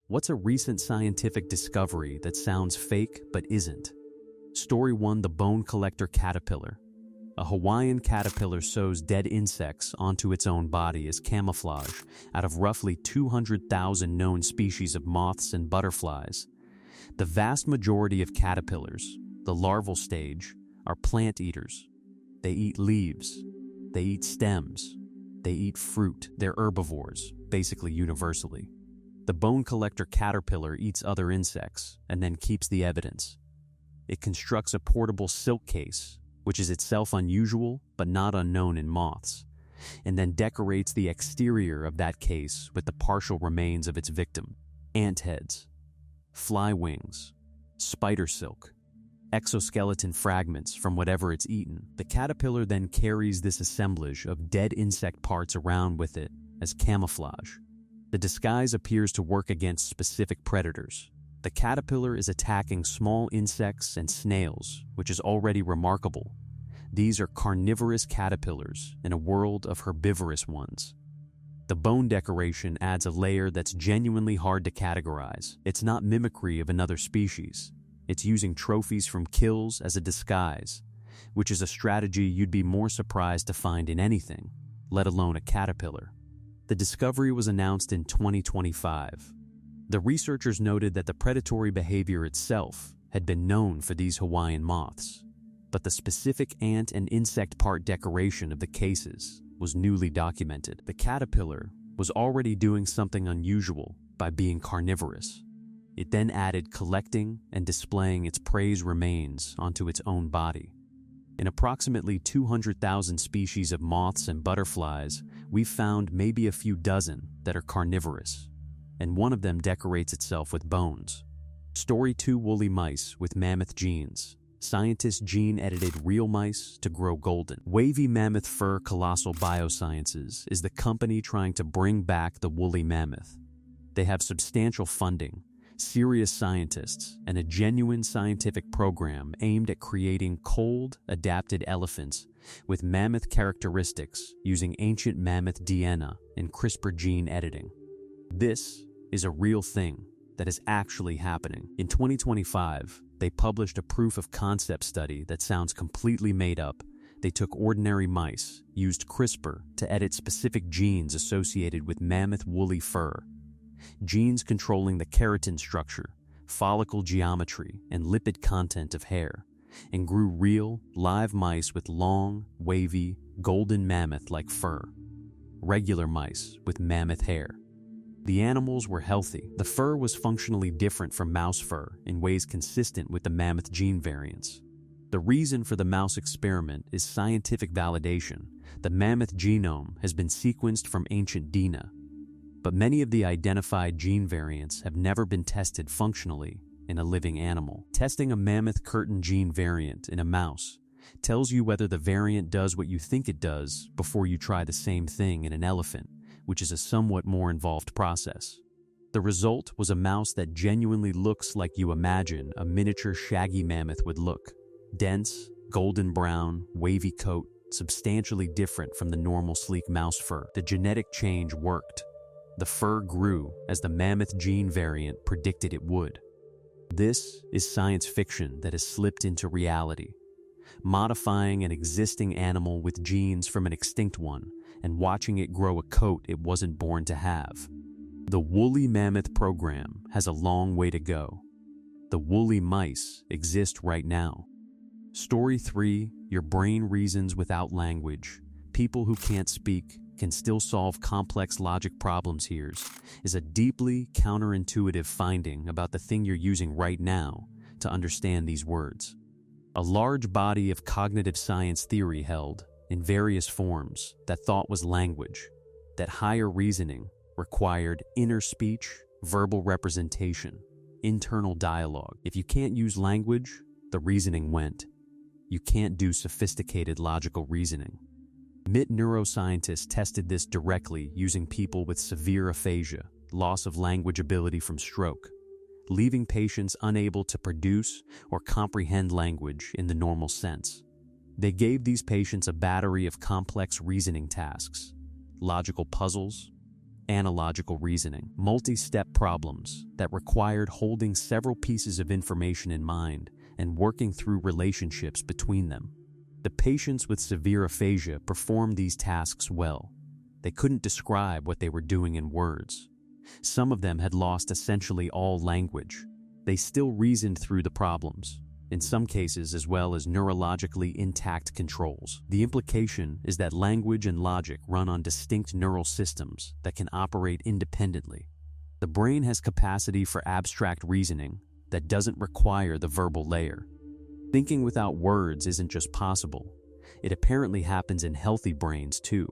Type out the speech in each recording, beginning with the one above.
What's a recent scientific discovery that sounds fake but isn't? Story 1: The Bone Collector Caterpillar. A Hawaiian caterpillar sews dead insects onto its own body as camouflage out of roughly 200,000 known species of moths and butterflies. The vast majority of caterpillars, the larval stage, are plant eaters. They eat leaves, they eat stems, they eat fruit. They're herbivores, basically universally. The bone collector caterpillar eats other insects and then keeps the evidence. It constructs a portable silk case, which is itself unusual but not unknown in moths, and then decorates the exterior of that case with the partial remains of its victim: ant heads, fly wings, spider silk, exoskeleton fragments from whatever it's eaten. The caterpillar then carries this assemblage of dead insect parts around with it as camouflage. The disguise appears to work against specific predators. The caterpillar is attacking small insects and snails, which is already remarkable. These are carnivorous caterpillars in a world of herbivorous ones. The bone decoration adds a layer that's genuinely hard to categorize. It's not mimicry of another species. It's using trophies from kills as a disguise, which is a strategy you'd be more surprised to find in anything, let alone a caterpillar. The discovery was announced in 2025. The researchers noted that the predatory behavior itself had been known for these Hawaiian moths, but the specific ant and insect part decoration of the cases was newly documented. The caterpillar was already doing something unusual by being carnivorous. It then added collecting and displaying its prey's remains onto its own body. In approximately 200,000 species of moths and butterflies, we've found maybe a few dozen that are carnivorous, and one of them decorates itself with bones. Story 2: Woolly mice with mammoth genes. Scientists gene-edited real mice to grow golden. Wavy mammoth fur Colossal Biosciences is the company trying to bring back the woolly mammoth. They have substantial funding, serious scientists, and a genuine scientific program aimed at creating cold-adapted elephants with mammoth characteristics using ancient mammoth DNA and CRISPR gene editing. This is a real thing that is actually happening. In 2025, they published a proof-of-concept study that sounds completely made up. They took ordinary mice, used CRISPR to edit specific genes associated with mammoth woolly fur, genes controlling the keratin structure, follicle geometry, and lipid content of hair, and grew real, live mice with long, wavy, golden mammoth-like fur, regular mice with mammoth hair. The animals were healthy. The fur was functionally different from mouse fur in ways consistent with the mammoth gene variants. The reason for the mouse experiment is scientific validation. The mammoth genome has been sequenced from ancient DNA, but many of the identified gene variants have never been tested functionally in a living animal. Testing a mammoth curtin gene variant in a mouse tells you whether the variant does what you think it does before you try the same thing in an elephant, which is a somewhat more involved process. The result was a mouse that genuinely looks like you imagine a miniature shaggy mammoth would look. Dense, golden brown, wavy coat, substantially different from the normal sleek mouse fur. The genetic change worked. The fur grew as the mammoth gene variant predicted it would. This is science fiction that has slipped into reality, modifying an existing animal with genes from an extinct one and watching it grow a coat it wasn't born to have. The woolly mammoth program has a long way to go. The woolly mice exist right now. Story 3: Your brain reasons without language. People who can't speak can still solve complex logic problems here is a deeply counterintuitive finding about the thing you're using right now to understand these words. A large body of cognitive science theory held, in various forms, that thought was language, that higher reasoning required inner speech, verbal representation, internal dialogue. If you can't use language, the reasoning went. You can't do sophisticated logical reasoning. MIT neuroscientists tested this directly using people with severe aphasia, loss of language ability from stroke, leaving patients unable to produce or comprehend language in the normal sense. They gave these patients a battery of complex reasoning tasks, logical puzzles, analogical reasoning, multi-step problems that required holding several pieces of information in mind and working through relationships between them. The patients with severe aphasia performed these tasks well. They couldn't describe what they were doing in words. Some of them had lost essentially all language. They still reasoned through the problems, in some cases as well as neurologically intact controls. The implication is that language and logic run on distinct neural systems that can operate independently. The brain has capacity for abstract reasoning that doesn't require the verbal layer. Thinking without words isn't just possible. It apparently happens in healthy brains too,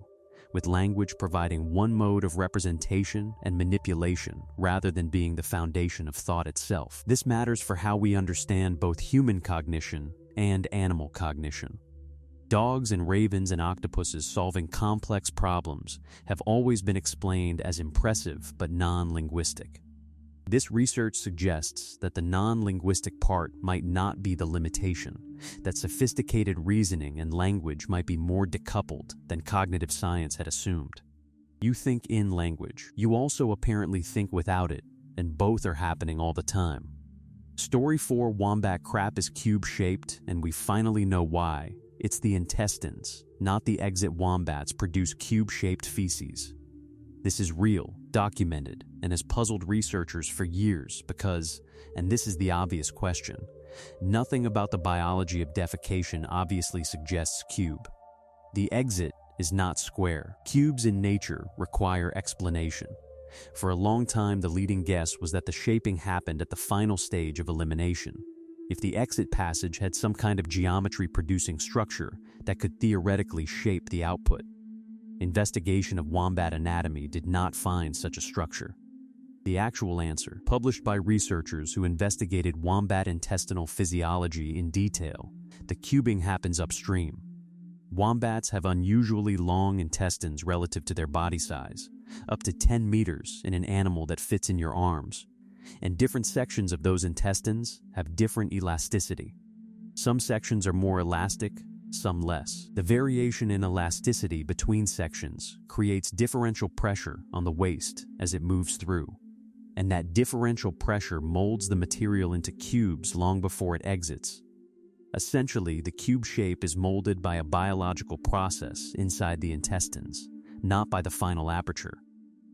with language providing one mode of representation and manipulation rather than being the foundation of thought itself. This matters for how we understand both human cognition and animal cognition. Dogs and ravens and octopuses solving complex problems have always been explained as impressive but non-linguistic. This research suggests that the non-linguistic part might not be the limitation, that sophisticated reasoning and language might be more decoupled than cognitive science had assumed. You think in language. You also apparently think without it, and both are happening all the time. Story 4: Wombat crap is cube-shaped, and we finally know why. It's the intestines, not the exit wombats, produce cube-shaped feces. This is real, documented, and has puzzled researchers for years because, and this is the obvious question, nothing about the biology of defecation obviously suggests cube. The exit is not square. Cubes in nature require explanation. For a long time, the leading guess was that the shaping happened at the final stage of elimination. If the exit passage had some kind of geometry-producing structure that could theoretically shape the output. Investigation of wombat anatomy did not find such a structure. The actual answer, published by researchers who investigated wombat intestinal physiology in detail, the cubing happens upstream. Wombats have unusually long intestines relative to their body size, up to 10 meters in an animal that fits in your arms, and different sections of those intestines have different elasticity. Some sections are more elastic, some less. The variation in elasticity between sections creates differential pressure on the waste as it moves through, and that differential pressure molds the material into cubes long before it exits. Essentially, the cube shape is molded by a biological process inside the intestines, not by the final aperture.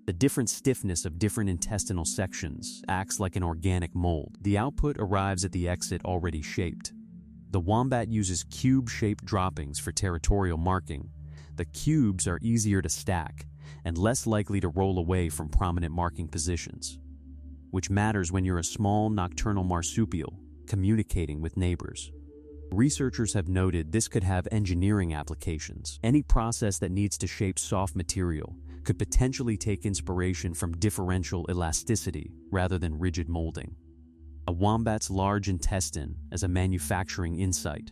The different stiffness of different intestinal sections acts like an organic mold. The output arrives at the exit already shaped. The wombat uses cube-shaped droppings for territorial marking. The cubes are easier to stack and less likely to roll away from prominent marking positions, which matters when you're a small nocturnal marsupial communicating with neighbors. Researchers have noted this could have engineering applications. Any process that needs to shape soft material could potentially take inspiration from differential elasticity rather than rigid molding. A wombat's large intestine as a manufacturing insight.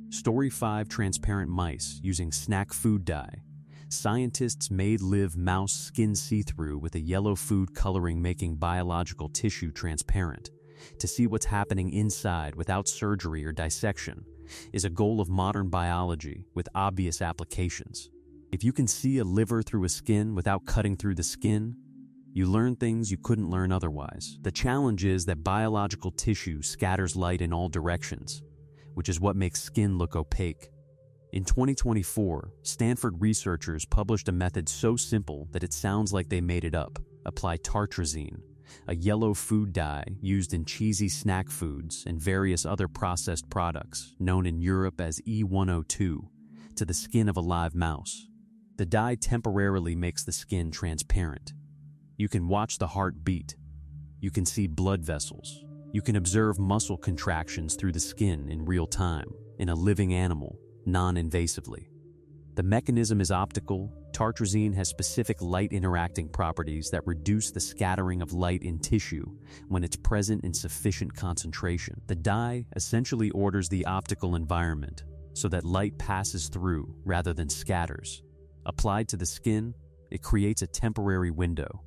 Story 5: Transparent mice using snack food dye. Scientists made live mouse skin see-through with a yellow food coloring, making biological tissue transparent. To see what's happening inside without surgery or dissection is a goal of modern biology with obvious applications. If you can see a liver through a skin without cutting through the skin, you learn things you couldn't learn otherwise. The challenge is that biological tissue scatters light in all directions, which is what makes skin look opaque. In 2024, Stanford researchers published a method so simple that it sounds like they made it up. Apply tartrazine, a yellow food dye used in cheesy snack foods and various other processed products, known in Europe as E102, to the skin of a live mouse. The dye temporarily makes the skin transparent. You can watch the heart beat. You can see blood vessels. You can observe muscle contractions through the skin in real time, in a living animal, non-invasively. The mechanism is optical. Tartrazine has specific light-interacting properties that reduce the scattering of light in tissue when it's present in sufficient concentration. The dye essentially orders the optical environment so that light passes through rather than scatters. Applied to the skin, it creates a temporary window.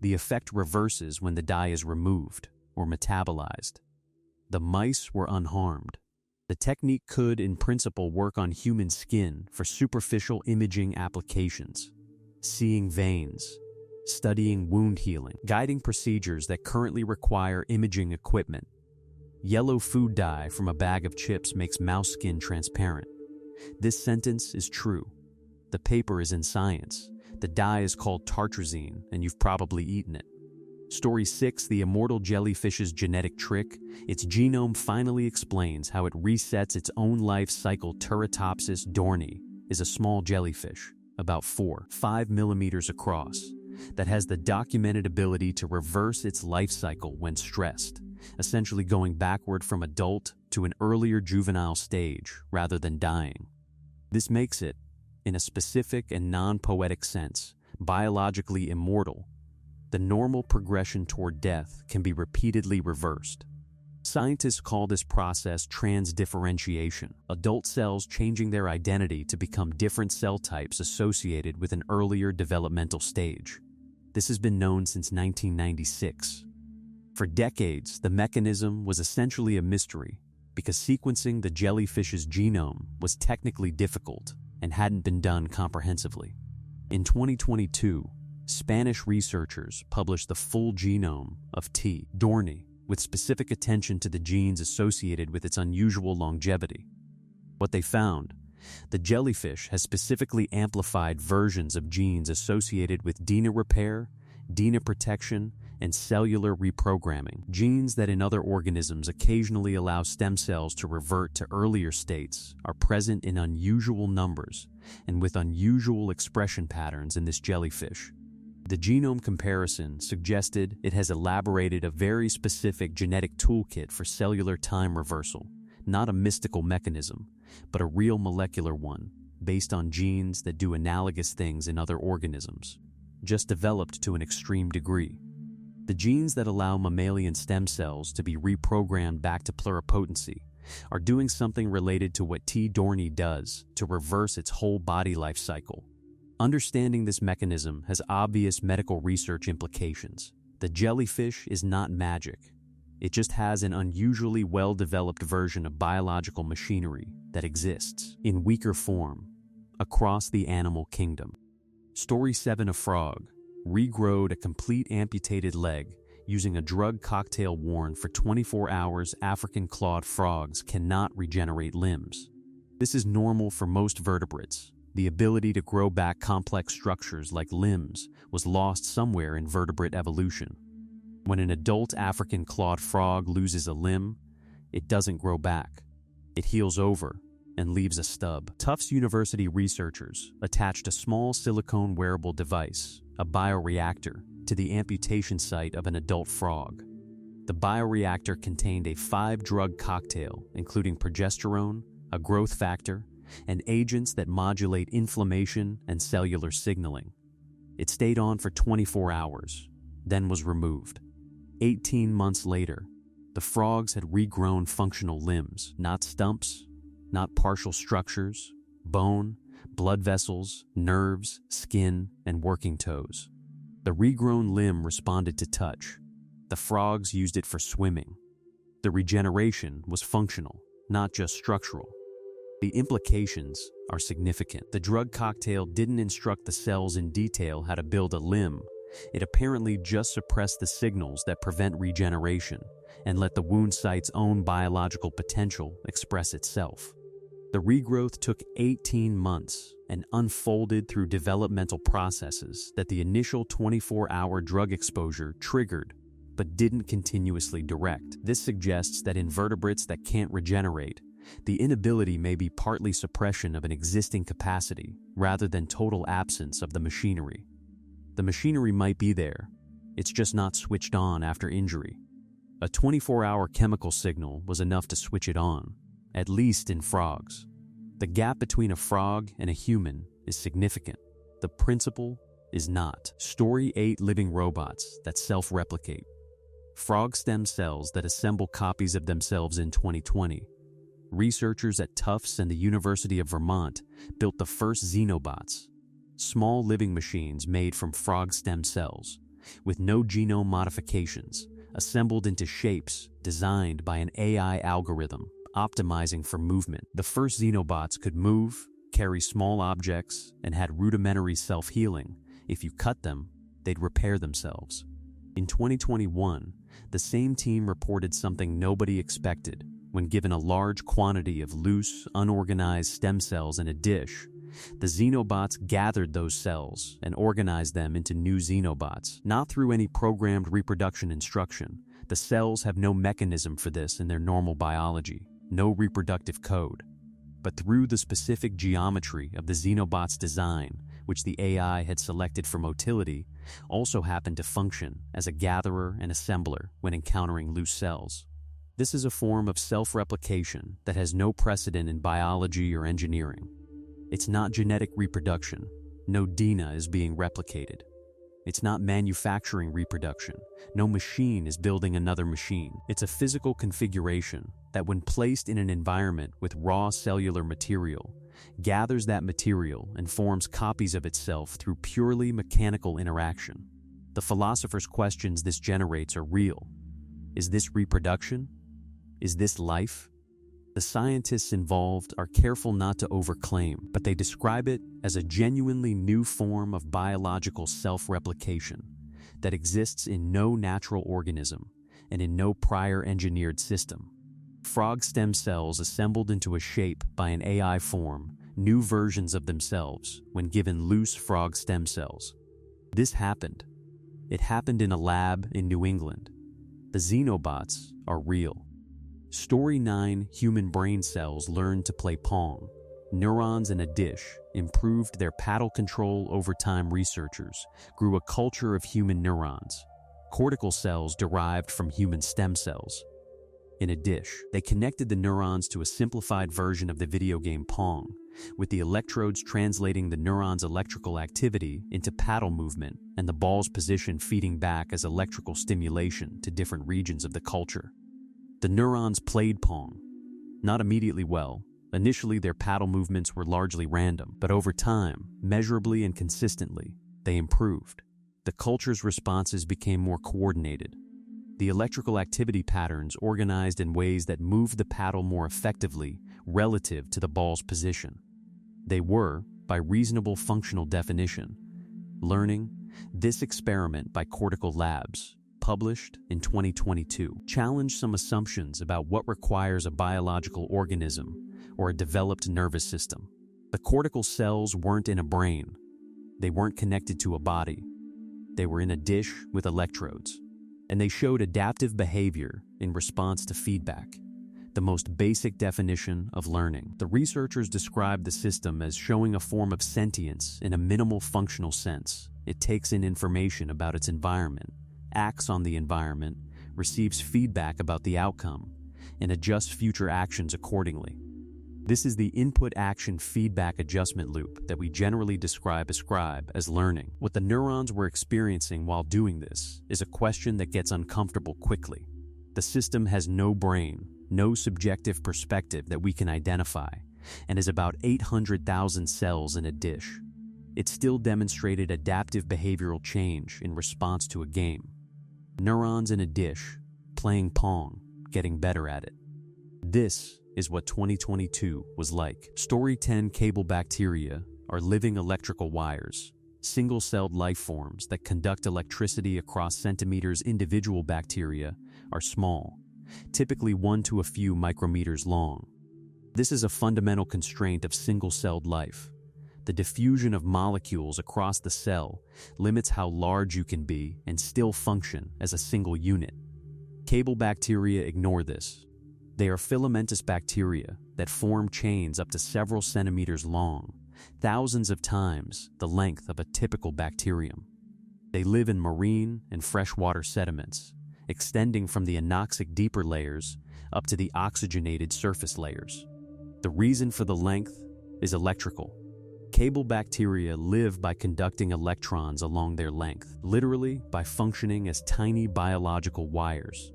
The effect reverses when the dye is removed or metabolized. The mice were unharmed. The technique could, in principle, work on human skin for superficial imaging applications, seeing veins, studying wound healing, guiding procedures that currently require imaging equipment. Yellow food dye from a bag of chips makes mouse skin transparent. This sentence is true. The paper is in Science. The dye is called tartrazine, and you've probably eaten it. Story 6, the immortal jellyfish's genetic trick. Its genome finally explains how it resets its own life cycle. Turritopsis dohrnii is a small jellyfish, about 4-5 millimeters across, that has the documented ability to reverse its life cycle when stressed, essentially going backward from adult to an earlier juvenile stage rather than dying. This makes it, in a specific and non-poetic sense, biologically immortal. The normal progression toward death can be repeatedly reversed. Scientists call this process transdifferentiation, adult cells changing their identity to become different cell types associated with an earlier developmental stage. This has been known since 1996. For decades, the mechanism was essentially a mystery because sequencing the jellyfish's genome was technically difficult and hadn't been done comprehensively. In 2022, Spanish researchers published the full genome of T. dohrnii with specific attention to the genes associated with its unusual longevity. What they found: the jellyfish has specifically amplified versions of genes associated with DNA repair, DNA protection, and cellular reprogramming, genes that in other organisms occasionally allow stem cells to revert to earlier states, are present in unusual numbers and with unusual expression patterns in this jellyfish. The genome comparison suggested it has elaborated a very specific genetic toolkit for cellular time reversal, not a mystical mechanism, but a real molecular one, based on genes that do analogous things in other organisms, just developed to an extreme degree. The genes that allow mammalian stem cells to be reprogrammed back to pluripotency are doing something related to what T. dohrnii does to reverse its whole body life cycle. Understanding this mechanism has obvious medical research implications. The jellyfish is not magic. It just has an unusually well-developed version of biological machinery that exists, in weaker form, across the animal kingdom. Story 7, a frog regrowed a complete amputated leg using a drug cocktail worn for 24 hours. African clawed frogs cannot regenerate limbs. This is normal for most vertebrates. The ability to grow back complex structures like limbs was lost somewhere in vertebrate evolution. When an adult African clawed frog loses a limb, it doesn't grow back. It heals over and leaves a stub. Tufts University researchers attached a small silicone wearable device, a bioreactor, to the amputation site of an adult frog. The bioreactor contained a 5-drug cocktail, including progesterone, a growth factor, and agents that modulate inflammation and cellular signaling. It stayed on for 24 hours, then was removed. 18 months later, the frogs had regrown functional limbs, not stumps, not partial structures, bone, blood vessels, nerves, skin, and working toes. The regrown limb responded to touch. The frogs used it for swimming. The regeneration was functional, not just structural. The implications are significant. The drug cocktail didn't instruct the cells in detail how to build a limb. It apparently just suppressed the signals that prevent regeneration and let the wound site's own biological potential express itself. The regrowth took 18 months and unfolded through developmental processes that the initial 24-hour drug exposure triggered but didn't continuously direct. This suggests that in vertebrates that can't regenerate, the inability may be partly suppression of an existing capacity rather than total absence of the machinery. The machinery might be there, it's just not switched on after injury. A 24-hour chemical signal was enough to switch it on, at least in frogs. The gap between a frog and a human is significant. The principle is not. Story 8, living robots that self-replicate. Frog stem cells that assemble copies of themselves. In 2020, researchers at Tufts and the University of Vermont built the first xenobots, small living machines made from frog stem cells, with no genome modifications, assembled into shapes designed by an AI algorithm optimizing for movement. The first xenobots could move, carry small objects, and had rudimentary self-healing. If you cut them, they'd repair themselves. In 2021, the same team reported something nobody expected. When given a large quantity of loose, unorganized stem cells in a dish, the xenobots gathered those cells and organized them into new xenobots, not through any programmed reproduction instruction. The cells have no mechanism for this in their normal biology, no reproductive code. But through the specific geometry of the xenobot's design, which the AI had selected for motility, also happened to function as a gatherer and assembler when encountering loose cells. This is a form of self-replication that has no precedent in biology or engineering. It's not genetic reproduction. No DNA is being replicated. It's not manufacturing reproduction. No machine is building another machine. It's a physical configuration that, when placed in an environment with raw cellular material, gathers that material and forms copies of itself through purely mechanical interaction. The philosopher's questions this generates are real. Is this reproduction? Is this life? The scientists involved are careful not to overclaim, but they describe it as a genuinely new form of biological self-replication that exists in no natural organism and in no prior engineered system. Frog stem cells assembled into a shape by an AI form new versions of themselves when given loose frog stem cells. This happened. It happened in a lab in New England. The xenobots are real. Story 9: Human brain cells learned to play Pong. Neurons in a dish improved their paddle control over time. Researchers grew a culture of human neurons, cortical cells derived from human stem cells. In a dish, they connected the neurons to a simplified version of the video game Pong, with the electrodes translating the neuron's electrical activity into paddle movement and the ball's position feeding back as electrical stimulation to different regions of the culture. The neurons played Pong, not immediately well. Initially, their paddle movements were largely random, but over time, measurably and consistently, they improved. The culture's responses became more coordinated. The electrical activity patterns organized in ways that moved the paddle more effectively relative to the ball's position. They were, by reasonable functional definition, learning. This experiment by Cortical Labs, published in 2022, challenged some assumptions about what requires a biological organism or a developed nervous system. The cortical cells weren't in a brain. They weren't connected to a body. They were in a dish with electrodes. And they showed adaptive behavior in response to feedback, the most basic definition of learning. The researchers described the system as showing a form of sentience in a minimal functional sense. It takes in information about its environment, acts on the environment, receives feedback about the outcome, and adjusts future actions accordingly. This is the input-action-feedback adjustment loop that we generally describe as learning. What the neurons were experiencing while doing this is a question that gets uncomfortable quickly. The system has no brain, no subjective perspective that we can identify, and is about 800,000 cells in a dish. It still demonstrated adaptive behavioral change in response to a game. Neurons in a dish, playing Pong, getting better at it. This is what 2022 was like. Story 10: Cable bacteria are living electrical wires, single-celled life forms that conduct electricity across centimeters. Individual bacteria are small, typically 1 to a few micrometers long. This is a fundamental constraint of single-celled life. The diffusion of molecules across the cell limits how large you can be and still function as a single unit. Cable bacteria ignore this. They are filamentous bacteria that form chains up to several centimeters long, thousands of times the length of a typical bacterium. They live in marine and freshwater sediments, extending from the anoxic deeper layers up to the oxygenated surface layers. The reason for the length is electrical. Cable bacteria live by conducting electrons along their length, literally by functioning as tiny biological wires.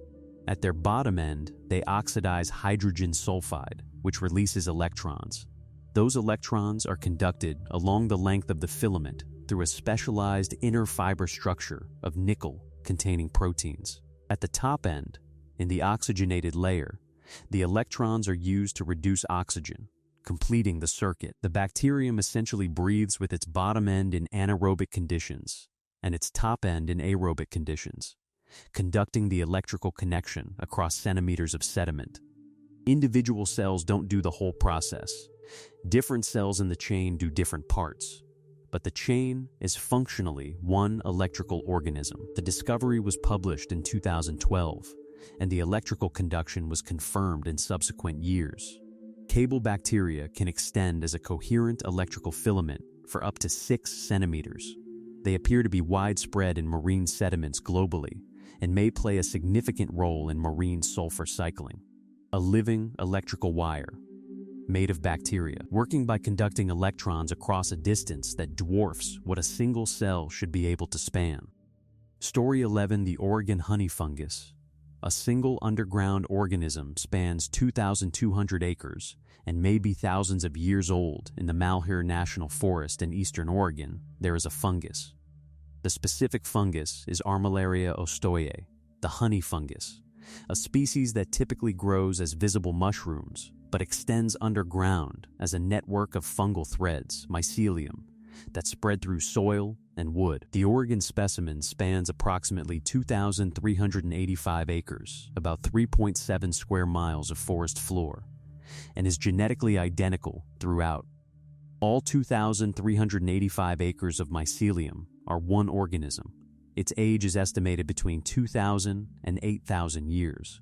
At their bottom end, they oxidize hydrogen sulfide, which releases electrons. Those electrons are conducted along the length of the filament through a specialized inner fiber structure of nickel-containing proteins. At the top end, in the oxygenated layer, the electrons are used to reduce oxygen, completing the circuit. The bacterium essentially breathes with its bottom end in anaerobic conditions, and its top end in aerobic conditions, conducting the electrical connection across centimeters of sediment. Individual cells don't do the whole process. Different cells in the chain do different parts, but the chain is functionally one electrical organism. The discovery was published in 2012, and the electrical conduction was confirmed in subsequent years. Cable bacteria can extend as a coherent electrical filament for up to 6 centimeters. They appear to be widespread in marine sediments globally and may play a significant role in marine sulfur cycling. A living electrical wire, made of bacteria, working by conducting electrons across a distance that dwarfs what a single cell should be able to span. Story 11: The Oregon honey fungus. A single underground organism spans 2,200 acres and may be thousands of years old. In the Malheur National Forest in eastern Oregon, there is a fungus. The specific fungus is Armillaria ostoyae, the honey fungus, a species that typically grows as visible mushrooms but extends underground as a network of fungal threads, mycelium, that spread through soil and wood. The Oregon specimen spans approximately 2,385 acres, about 3.7 square miles of forest floor, and is genetically identical throughout. All 2,385 acres of mycelium are one organism. Its age is estimated between 2,000 and 8,000 years.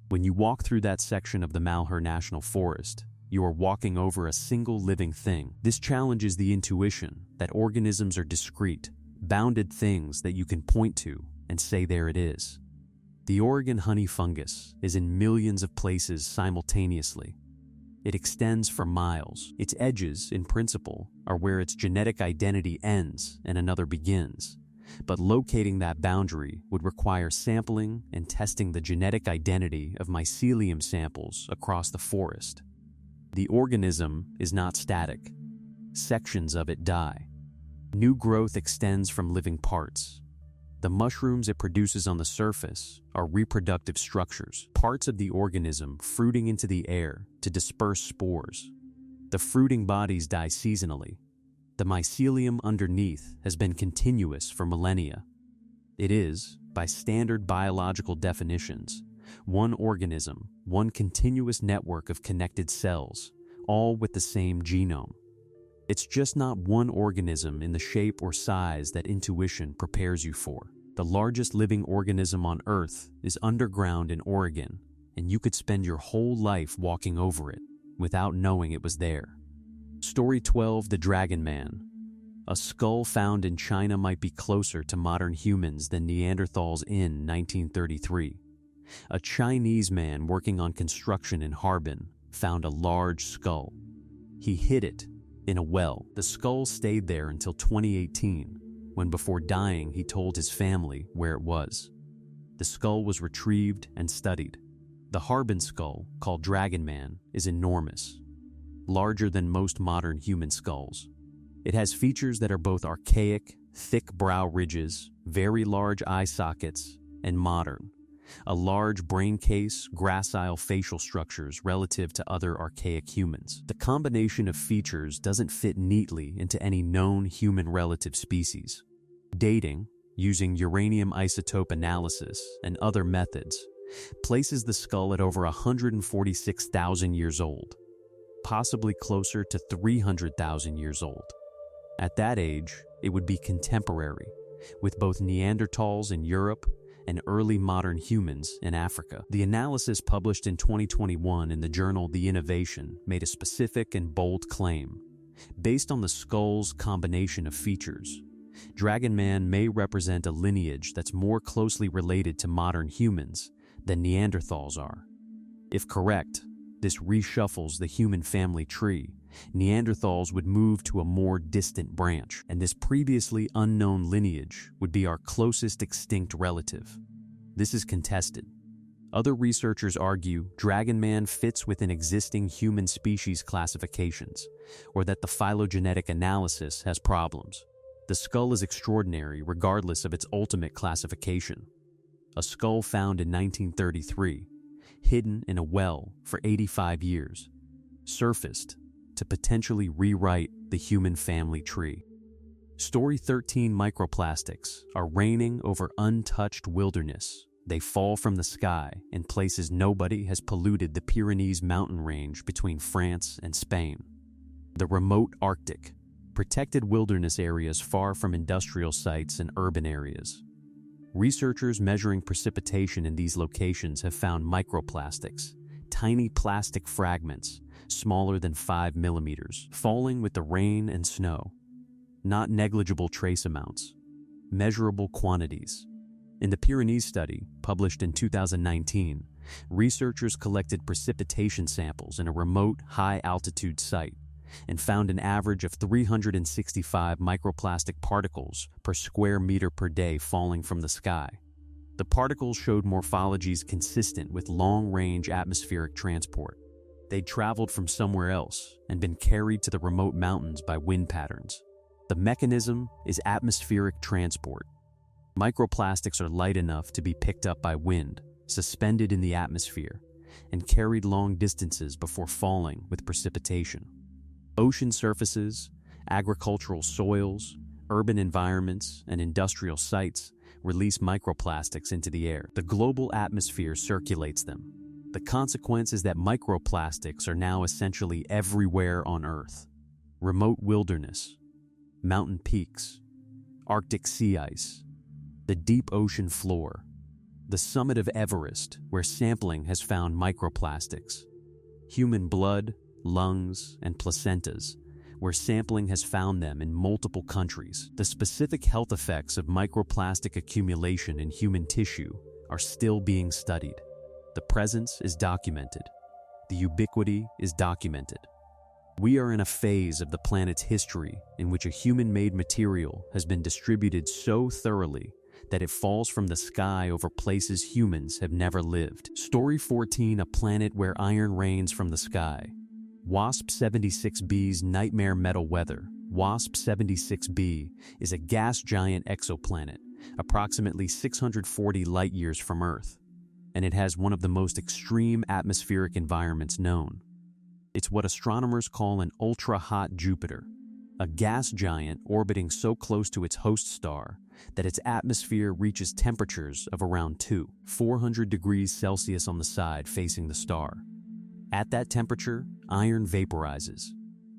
When you walk through that section of the Malheur National Forest, you are walking over a single living thing. This challenges the intuition that organisms are discrete, bounded things that you can point to and say there it is. The Oregon honey fungus is in millions of places simultaneously. It extends for miles. Its edges, in principle, are where its genetic identity ends and another begins. But locating that boundary would require sampling and testing the genetic identity of mycelium samples across the forest. The organism is not static. Sections of it die. New growth extends from living parts. The mushrooms it produces on the surface are reproductive structures, parts of the organism fruiting into the air to disperse spores. The fruiting bodies die seasonally. The mycelium underneath has been continuous for millennia. It is, by standard biological definitions, one organism, one continuous network of connected cells, all with the same genome. It's just not one organism in the shape or size that intuition prepares you for. The largest living organism on Earth is underground in Oregon, and you could spend your whole life walking over it without knowing it was there. Story 12: The Dragon Man. A skull found in China might be closer to modern humans than Neanderthals in 1933. A Chinese man working on construction in Harbin found a large skull. He hid it in a well. The skull stayed there until 2018, when before dying he told his family where it was. The skull was retrieved and studied. The Harbin skull, called Dragon Man, is enormous, larger than most modern human skulls. It has features that are both archaic, thick brow ridges, very large eye sockets, and modern. A large brain case, gracile facial structures relative to other archaic humans. The combination of features doesn't fit neatly into any known human relative species. Dating, using uranium isotope analysis and other methods, places the skull at over 146,000 years old, possibly closer to 300,000 years old. At that age, it would be contemporary, with both Neanderthals in Europe and early modern humans in Africa. The analysis published in 2021 in the journal The Innovation made a specific and bold claim. Based on the skull's combination of features, Dragon Man may represent a lineage that's more closely related to modern humans than Neanderthals are. If correct, this reshuffles the human family tree. Neanderthals would move to a more distant branch, and this previously unknown lineage would be our closest extinct relative. This is contested. Other researchers argue Dragon Man fits within existing human species classifications, or that the phylogenetic analysis has problems. The skull is extraordinary regardless of its ultimate classification. A skull found in 1933, hidden in a well for 85 years, surfaced to potentially rewrite the human family tree. Story 13: Microplastics are raining over untouched wilderness. They fall from the sky in places nobody has polluted the Pyrenees mountain range between France and Spain. The remote Arctic, protected wilderness areas far from industrial sites and urban areas. Researchers measuring precipitation in these locations have found microplastics, tiny plastic fragments, smaller than 5 millimeters, falling with the rain and snow. Not negligible trace amounts, measurable quantities. In the Pyrenees study, published in 2019, researchers collected precipitation samples in a remote, high-altitude site and found an average of 365 microplastic particles per square meter per day falling from the sky. The particles showed morphologies consistent with long-range atmospheric transport. They'd traveled from somewhere else and been carried to the remote mountains by wind patterns. The mechanism is atmospheric transport. Microplastics are light enough to be picked up by wind, suspended in the atmosphere, and carried long distances before falling with precipitation. Ocean surfaces, agricultural soils, urban environments, and industrial sites release microplastics into the air. The global atmosphere circulates them. The consequence is that microplastics are now essentially everywhere on Earth. Remote wilderness, mountain peaks, Arctic sea ice, the deep ocean floor, the summit of Everest, where sampling has found microplastics, human blood, lungs, and placentas, where sampling has found them in multiple countries. The specific health effects of microplastic accumulation in human tissue are still being studied. The presence is documented. The ubiquity is documented. We are in a phase of the planet's history in which a human-made material has been distributed so thoroughly that it falls from the sky over places humans have never lived. Story 14: A planet where iron rains from the sky. WASP-76b's nightmare metal weather. WASP-76b is a gas giant exoplanet, approximately 640 light-years from Earth, and it has one of the most extreme atmospheric environments known. It's what astronomers call an ultra-hot Jupiter, a gas giant orbiting so close to its host star that its atmosphere reaches temperatures of around 400 degrees Celsius on the side facing the star. At that temperature, iron vaporizes.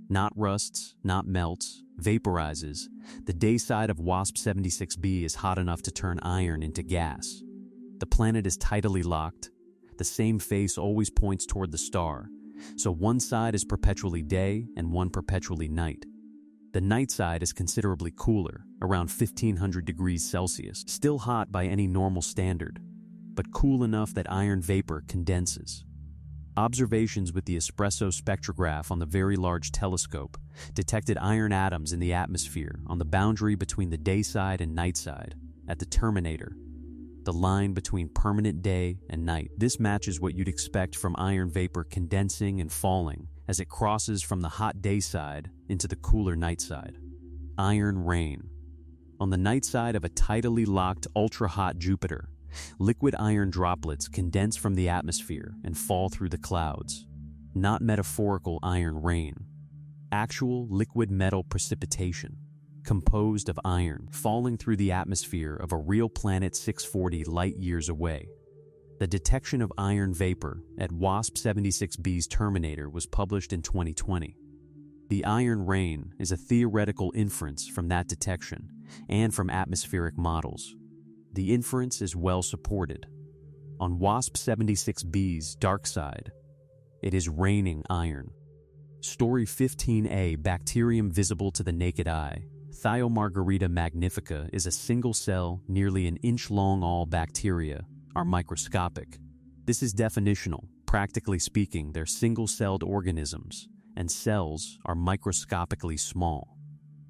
Not rusts, not melts, vaporizes. The day side of WASP-76b is hot enough to turn iron into gas. The planet is tidally locked. The same face always points toward the star, so one side is perpetually day and one perpetually night. The night side is considerably cooler, around 1500 degrees Celsius, still hot by any normal standard, but cool enough that iron vapor condenses. Observations with the espresso spectrograph on the Very Large Telescope detected iron atoms in the atmosphere on the boundary between the day side and night side, at the terminator, the line between permanent day and night. This matches what you'd expect from iron vapor condensing and falling as it crosses from the hot day side into the cooler night side. Iron rain. On the night side of a tidally locked ultra-hot Jupiter, liquid iron droplets condense from the atmosphere and fall through the clouds. Not metaphorical iron rain. Actual liquid metal precipitation, composed of iron, falling through the atmosphere of a real planet 640 light-years away. The detection of iron vapor at WASP-76b's terminator was published in 2020. The iron rain is a theoretical inference from that detection and from atmospheric models. The inference is well supported. On WASP-76b's dark side, it is raining iron. Story 15a: Bacterium visible to the naked eye. Thiomargarita magnifica is a single-cell, nearly an inch-long. All bacteria are microscopic. This is definitional. Practically speaking, they're single-celled organisms, and cells are microscopically small.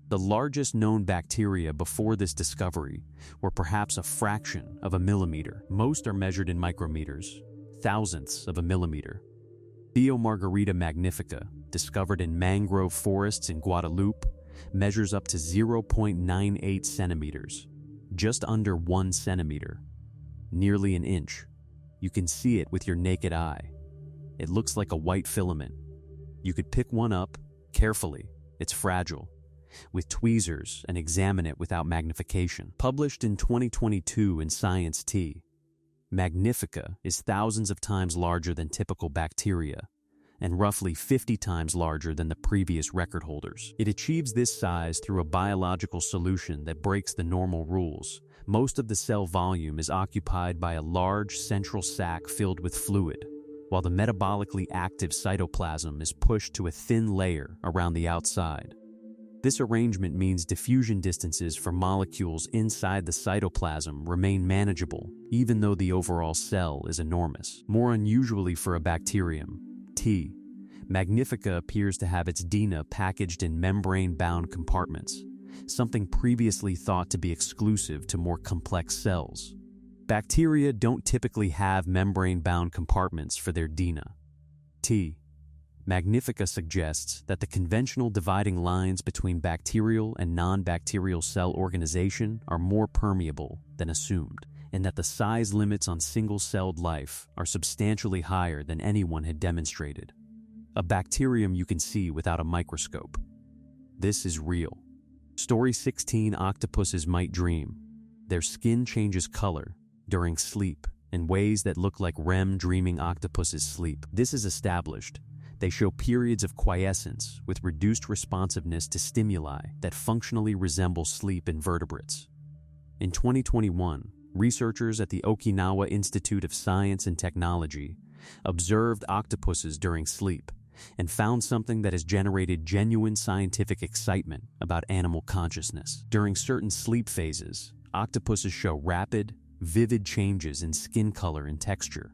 The largest known bacteria before this discovery were perhaps a fraction of a millimeter. Most are measured in micrometers, thousandths of a millimeter. Thiomargarita magnifica, discovered in mangrove forests in Guadeloupe, measures up to 0.98 centimeters, just under 1 centimeter, nearly an inch. You can see it with your naked eye. It looks like a white filament. You could pick one up carefully. It's fragile. with tweezers and examine it without magnification. Published in 2022 in Science T, Magnifica is thousands of times larger than typical bacteria and roughly 50 times larger than the previous record holders. It achieves this size through a biological solution that breaks the normal rules. Most of the cell volume is occupied by a large central sac filled with fluid, while the metabolically active cytoplasm is pushed to a thin layer around the outside. This arrangement means diffusion distances for molecules inside the cytoplasm remain manageable, even though the overall cell is enormous. More unusually for a bacterium, T. Magnifica appears to have its DNA packaged in membrane-bound compartments, something previously thought to be exclusive to more complex cells. Bacteria don't typically have membrane-bound compartments for their DNA. T. Magnifica suggests that the conventional dividing lines between bacterial and non-bacterial cell organization are more permeable than assumed, and that the size limits on single-celled life are substantially higher than anyone had demonstrated. A bacterium you can see without a microscope. This is real. Story 16. Octopuses might dream. Their skin changes color during sleep in ways that look like REM dreaming octopuses sleep. This is established. They show periods of quiescence with reduced responsiveness to stimuli that functionally resemble sleep in vertebrates. In 2021, researchers at the Okinawa Institute of Science and Technology observed octopuses during sleep and found something that has generated genuine scientific excitement about animal consciousness. During certain sleep phases, octopuses show rapid, vivid changes in skin color and texture,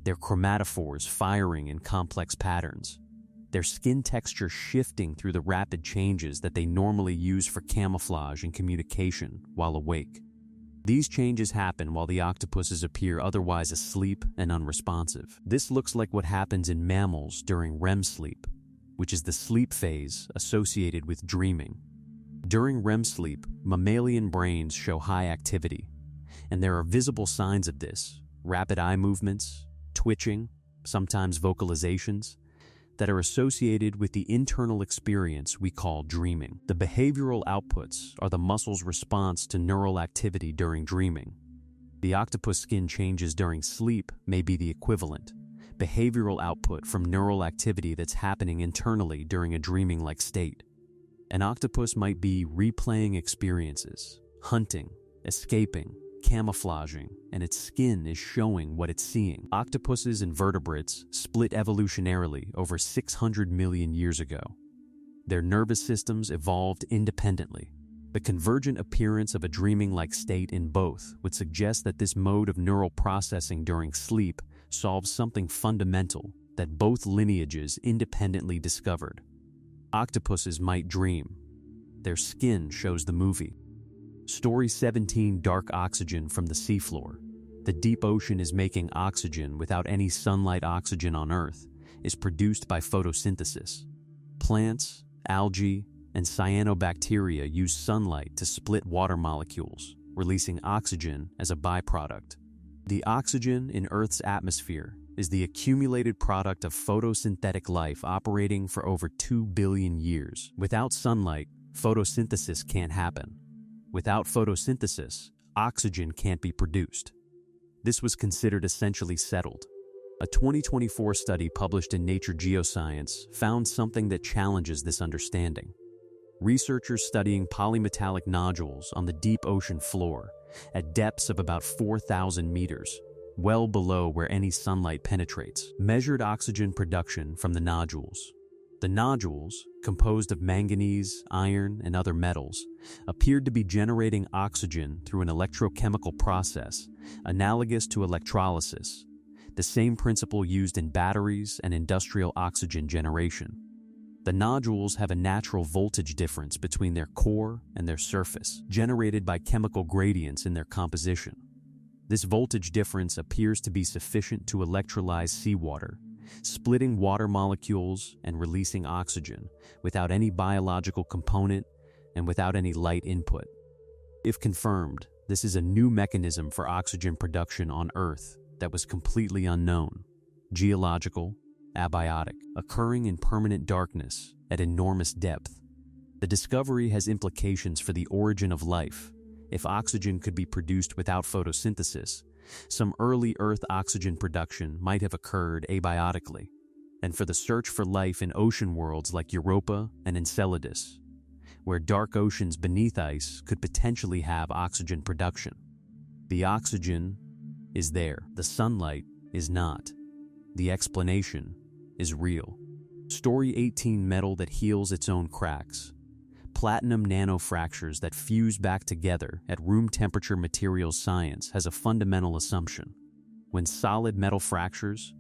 their chromatophores firing in complex patterns, their skin texture shifting through the rapid changes that they normally use for camouflage and communication while awake. These changes happen while the octopuses appear otherwise asleep and unresponsive. This looks like what happens in mammals during REM sleep, which is the sleep phase associated with dreaming. During REM sleep, mammalian brains show high activity, and there are visible signs of this: rapid eye movements, twitching, sometimes vocalizations, that are associated with the internal experience we call dreaming. The behavioral outputs are the muscle's response to neural activity during dreaming. The octopus skin changes during sleep may be the equivalent behavioral output from neural activity that's happening internally during a dreaming-like state. An octopus might be replaying experiences, hunting, escaping, camouflaging, and its skin is showing what it's seeing. Octopuses and vertebrates split evolutionarily over 600 million years ago. Their nervous systems evolved independently. The convergent appearance of a dreaming-like state in both would suggest that this mode of neural processing during sleep solves something fundamental that both lineages independently discovered. Octopuses might dream. Their skin shows the movie. Story 17. Dark oxygen from the seafloor. The deep ocean is making oxygen without any sunlight. Oxygen on Earth is produced by photosynthesis. Plants, algae, and cyanobacteria use sunlight to split water molecules, releasing oxygen as a byproduct. The oxygen in Earth's atmosphere is the accumulated product of photosynthetic life operating for over 2 billion years. Without sunlight, photosynthesis can't happen. Without photosynthesis, oxygen can't be produced. This was considered essentially settled. A 2024 study published in Nature Geoscience found something that challenges this understanding. Researchers studying polymetallic nodules on the deep ocean floor at depths of about 4,000 meters, well below where any sunlight penetrates, measured oxygen production from the nodules. The nodules, composed of manganese, iron, and other metals, appeared to be generating oxygen through an electrochemical process analogous to electrolysis, the same principle used in batteries and industrial oxygen generation. The nodules have a natural voltage difference between their core and their surface, generated by chemical gradients in their composition. This voltage difference appears to be sufficient to electrolyze seawater, splitting water molecules and releasing oxygen without any biological component and without any light input. If confirmed, this is a new mechanism for oxygen production on Earth that was completely unknown, geological, abiotic, occurring in permanent darkness at enormous depth. The discovery has implications for the origin of life. If oxygen could be produced without photosynthesis, some early Earth oxygen production might have occurred abiotically, and for the search for life in ocean worlds like Europa and Enceladus, where dark oceans beneath ice could potentially have oxygen production. The oxygen is there, the sunlight is not. The explanation is real. Story 18: metal that heals its own cracks. Platinum nanofractures that fuse back together at room temperature. Materials science has a fundamental assumption. When solid metal fractures,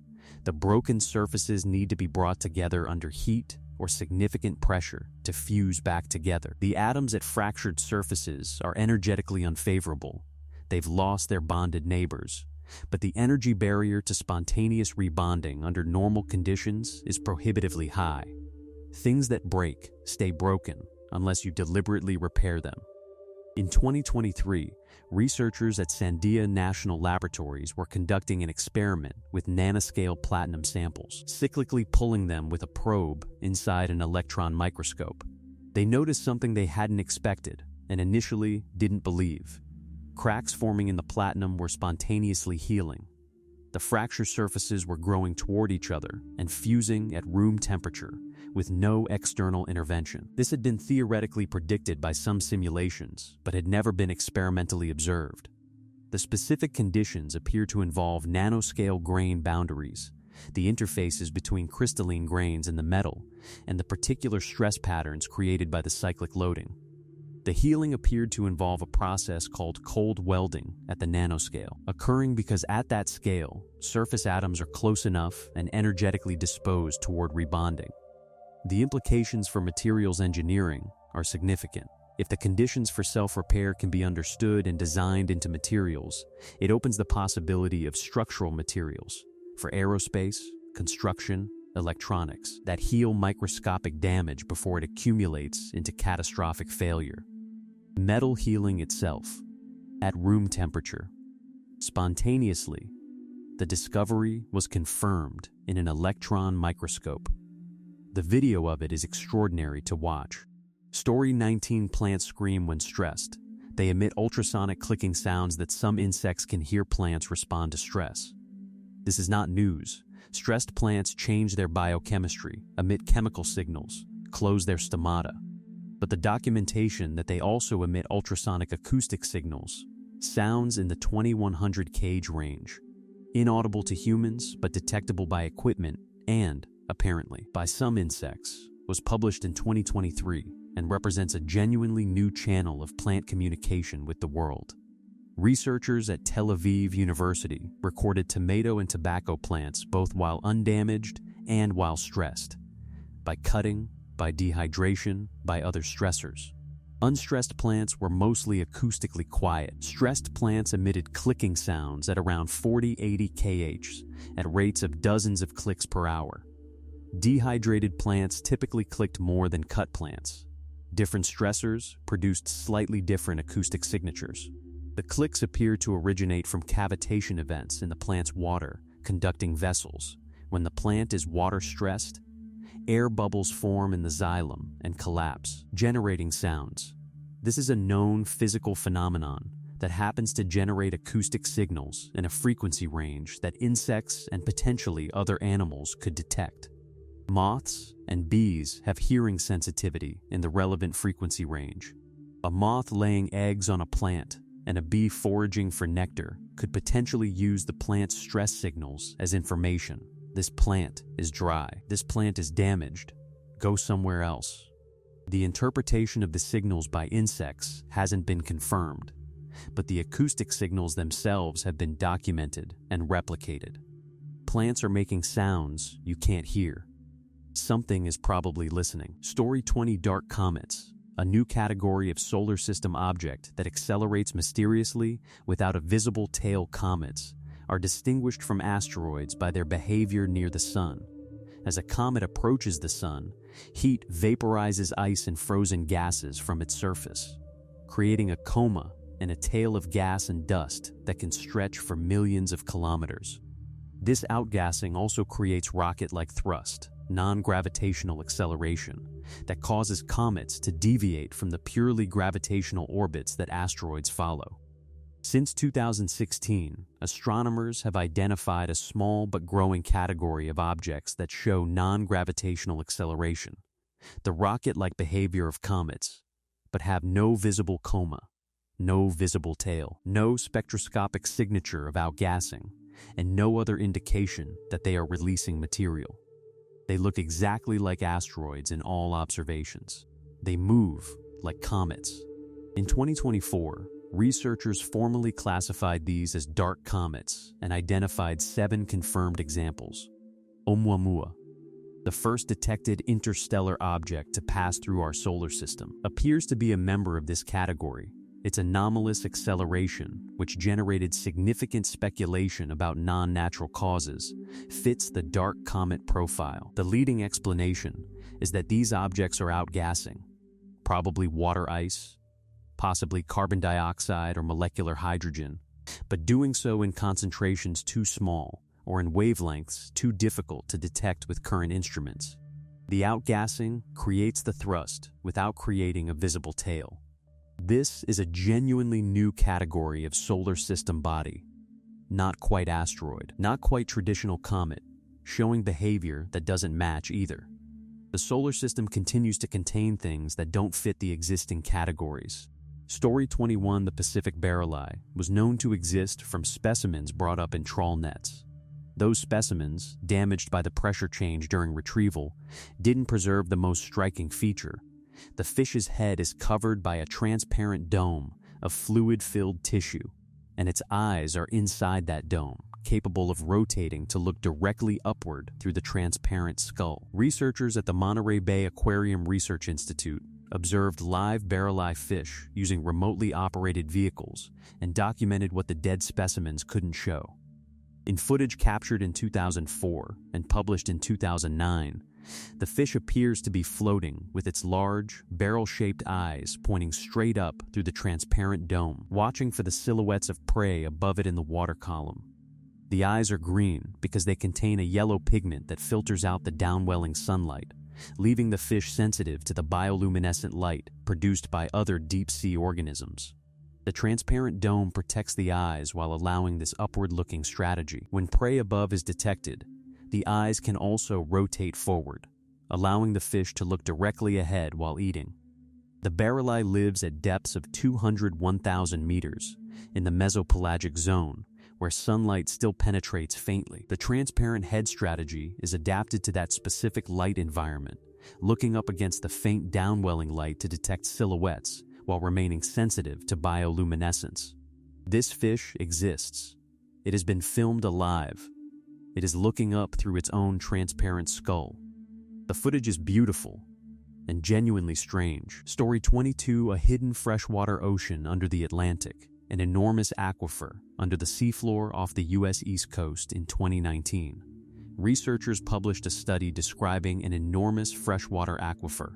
the broken surfaces need to be brought together under heat or significant pressure to fuse back together. The atoms at fractured surfaces are energetically unfavorable. They've lost their bonded neighbors, but the energy barrier to spontaneous rebonding under normal conditions is prohibitively high. Things that break stay broken unless you deliberately repair them. In 2023, researchers at Sandia National Laboratories were conducting an experiment with nanoscale platinum samples, cyclically pulling them with a probe inside an electron microscope. They noticed something they hadn't expected and initially didn't believe. Cracks forming in the platinum were spontaneously healing. The fracture surfaces were growing toward each other and fusing at room temperature with no external intervention. This had been theoretically predicted by some simulations, but had never been experimentally observed. The specific conditions appear to involve nanoscale grain boundaries, the interfaces between crystalline grains in the metal, and the particular stress patterns created by the cyclic loading. The healing appeared to involve a process called cold welding at the nanoscale, occurring because at that scale, surface atoms are close enough and energetically disposed toward rebonding. The implications for materials engineering are significant. If the conditions for self-repair can be understood and designed into materials, it opens the possibility of structural materials for aerospace, construction, electronics that heal microscopic damage before it accumulates into catastrophic failure. Metal healing itself, at room temperature. Spontaneously, the discovery was confirmed in an electron microscope. The video of it is extraordinary to watch. Story 19: plants scream when stressed. They emit ultrasonic clicking sounds that some insects can hear. Plants respond to stress. This is not news. Stressed plants change their biochemistry, emit chemical signals, close their stomata. But the documentation that they also emit ultrasonic acoustic signals, sounds in the 2100 kHz range, inaudible to humans but detectable by equipment and, apparently, by some insects, was published in 2023 and represents a genuinely new channel of plant communication with the world. Researchers at Tel Aviv University recorded tomato and tobacco plants both while undamaged and while stressed, by cutting, by dehydration, by other stressors. Unstressed plants were mostly acoustically quiet. Stressed plants emitted clicking sounds at around 40-80 kHz at rates of dozens of clicks per hour. Dehydrated plants typically clicked more than cut plants. Different stressors produced slightly different acoustic signatures. The clicks appear to originate from cavitation events in the plant's water conducting vessels. When the plant is water-stressed, air bubbles form in the xylem and collapse, generating sounds. This is a known physical phenomenon that happens to generate acoustic signals in a frequency range that insects and potentially other animals could detect. Moths and bees have hearing sensitivity in the relevant frequency range. A moth laying eggs on a plant and a bee foraging for nectar could potentially use the plant's stress signals as information. This plant is dry. This plant is damaged. Go somewhere else. The interpretation of the signals by insects hasn't been confirmed, but the acoustic signals themselves have been documented and replicated. Plants are making sounds you can't hear. Something is probably listening. Story 20: dark comets, a new category of solar system object that accelerates mysteriously without a visible tail. Comets are distinguished from asteroids by their behavior near the sun. As a comet approaches the sun, heat vaporizes ice and frozen gases from its surface, creating a coma and a tail of gas and dust that can stretch for millions of kilometers. This outgassing also creates rocket-like thrust, non-gravitational acceleration that causes comets to deviate from the purely gravitational orbits that asteroids follow. Since 2016, astronomers have identified a small but growing category of objects that show non-gravitational acceleration, the rocket-like behavior of comets, but have no visible coma, no visible tail, no spectroscopic signature of outgassing, and no other indication that they are releasing material. They look exactly like asteroids in all observations. They move like comets. In 2024, researchers formally classified these as dark comets and identified 7 confirmed examples. Oumuamua, the first detected interstellar object to pass through our solar system, appears to be a member of this category. Its anomalous acceleration, which generated significant speculation about non-natural causes, fits the dark comet profile. The leading explanation is that these objects are outgassing, probably water ice, possibly carbon dioxide or molecular hydrogen, but doing so in concentrations too small or in wavelengths too difficult to detect with current instruments. The outgassing creates the thrust without creating a visible tail. This is a genuinely new category of solar system body. Not quite asteroid, not quite traditional comet, showing behavior that doesn't match either. The solar system continues to contain things that don't fit the existing categories. Story 21, the Pacific barreli, was known to exist from specimens brought up in trawl nets. Those specimens, damaged by the pressure change during retrieval, didn't preserve the most striking feature. The fish's head is covered by a transparent dome of fluid-filled tissue, and its eyes are inside that dome, capable of rotating to look directly upward through the transparent skull. Researchers at the Monterey Bay Aquarium Research Institute observed live barreli fish using remotely operated vehicles and documented what the dead specimens couldn't show. In footage captured in 2004 and published in 2009, the fish appears to be floating with its large, barrel-shaped eyes pointing straight up through the transparent dome, watching for the silhouettes of prey above it in the water column. The eyes are green because they contain a yellow pigment that filters out the downwelling sunlight, leaving the fish sensitive to the bioluminescent light produced by other deep-sea organisms. The transparent dome protects the eyes while allowing this upward-looking strategy. When prey above is detected, the eyes can also rotate forward, allowing the fish to look directly ahead while eating. The barreli lives at depths of 201,000 meters in the mesopelagic zone, where sunlight still penetrates faintly. The transparent head strategy is adapted to that specific light environment, looking up against the faint downwelling light to detect silhouettes while remaining sensitive to bioluminescence. This fish exists. It has been filmed alive. It is looking up through its own transparent skull. The footage is beautiful and genuinely strange. Story 22, a hidden freshwater ocean under the Atlantic, an enormous aquifer under the seafloor off the U.S. East Coast in 2019. Researchers published a study describing an enormous freshwater aquifer,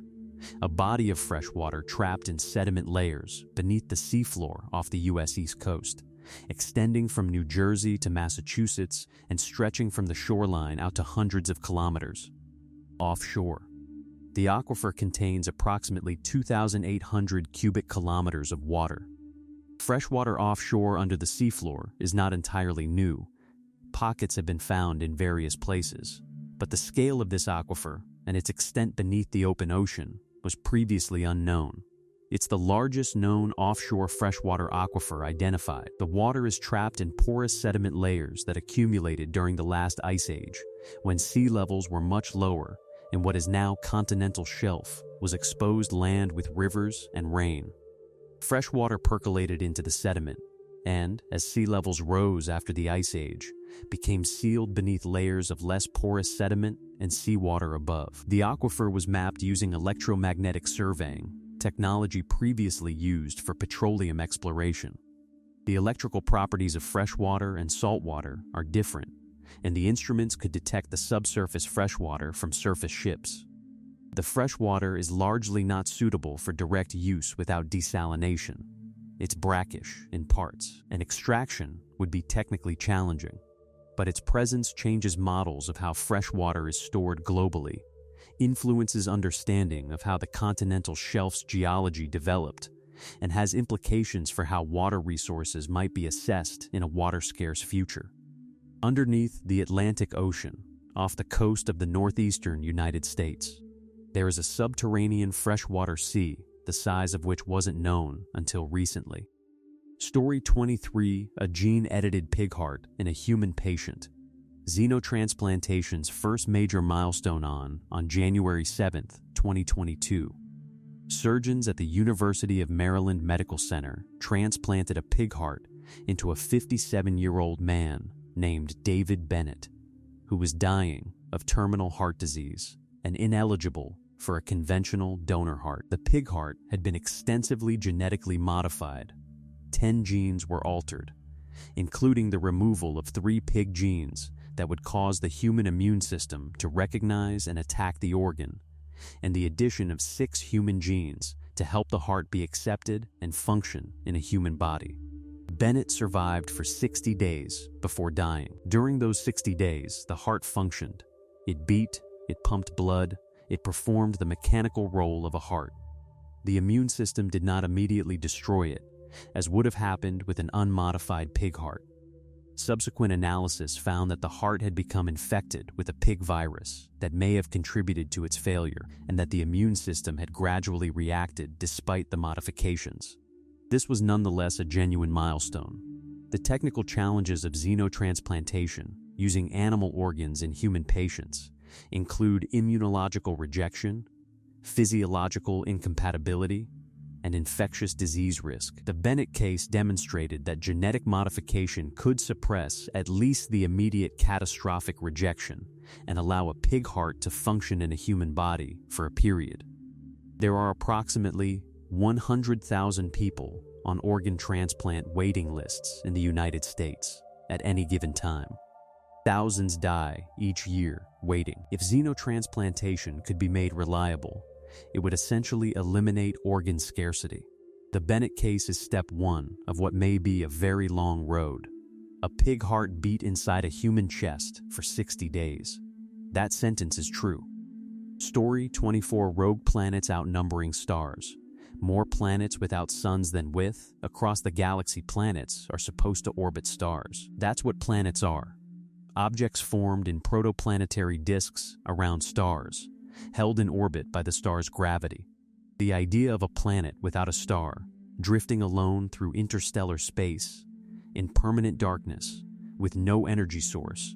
a body of freshwater trapped in sediment layers beneath the seafloor off the U.S. East Coast, extending from New Jersey to Massachusetts and stretching from the shoreline out to hundreds of kilometers. Offshore, the aquifer contains approximately 2,800 cubic kilometers of water. Freshwater offshore under the seafloor is not entirely new. Pockets have been found in various places, but the scale of this aquifer and its extent beneath the open ocean was previously unknown. It's the largest known offshore freshwater aquifer identified. The water is trapped in porous sediment layers that accumulated during the last ice age, when sea levels were much lower and what is now continental shelf was exposed land with rivers and rain. Freshwater percolated into the sediment and, as sea levels rose after the ice age, became sealed beneath layers of less porous sediment and seawater above. The aquifer was mapped using electromagnetic surveying, technology previously used for petroleum exploration. The electrical properties of freshwater and saltwater are different, and the instruments could detect the subsurface freshwater from surface ships. The freshwater is largely not suitable for direct use without desalination. It's brackish in parts, and extraction would be technically challenging. but its presence changes models of how fresh water is stored globally, influences understanding of how the continental shelf's geology developed, and has implications for how water resources might be assessed in a water-scarce future. Underneath the Atlantic Ocean, off the coast of the northeastern United States, there is a subterranean freshwater sea, the size of which wasn't known until recently. Story 23, a gene-edited pig heart in a human patient. Xenotransplantation's first major milestone on January 7, 2022. Surgeons at the University of Maryland Medical Center transplanted a pig heart into a 57-year-old man named David Bennett, who was dying of terminal heart disease and ineligible for a conventional donor heart. The pig heart had been extensively genetically modified. 10 genes were altered, including the removal of 3 pig genes that would cause the human immune system to recognize and attack the organ, and the addition of 6 human genes to help the heart be accepted and function in a human body. Bennett survived for 60 days before dying. During those 60 days, the heart functioned. It beat, it pumped blood, it performed the mechanical role of a heart. The immune system did not immediately destroy it, as would have happened with an unmodified pig heart. Subsequent analysis found that the heart had become infected with a pig virus that may have contributed to its failure, and that the immune system had gradually reacted despite the modifications. This was nonetheless a genuine milestone. The technical challenges of xenotransplantation, using animal organs in human patients, include immunological rejection, physiological incompatibility, and infectious disease risk. The Bennett case demonstrated that genetic modification could suppress at least the immediate catastrophic rejection and allow a pig heart to function in a human body for a period. There are approximately 100,000 people on organ transplant waiting lists in the United States at any given time. Thousands die each year waiting. If xenotransplantation could be made reliable, it would essentially eliminate organ scarcity. The Bennett case is step 1 of what may be a very long road. A pig heart beat inside a human chest for 60 days. That sentence is true. Story 24, rogue planets outnumbering stars. More planets without suns than with, across the galaxy. Planets are supposed to orbit stars. That's what planets are. Objects formed in protoplanetary disks around stars, held in orbit by the star's gravity. The idea of a planet without a star, drifting alone through interstellar space, in permanent darkness, with no energy source,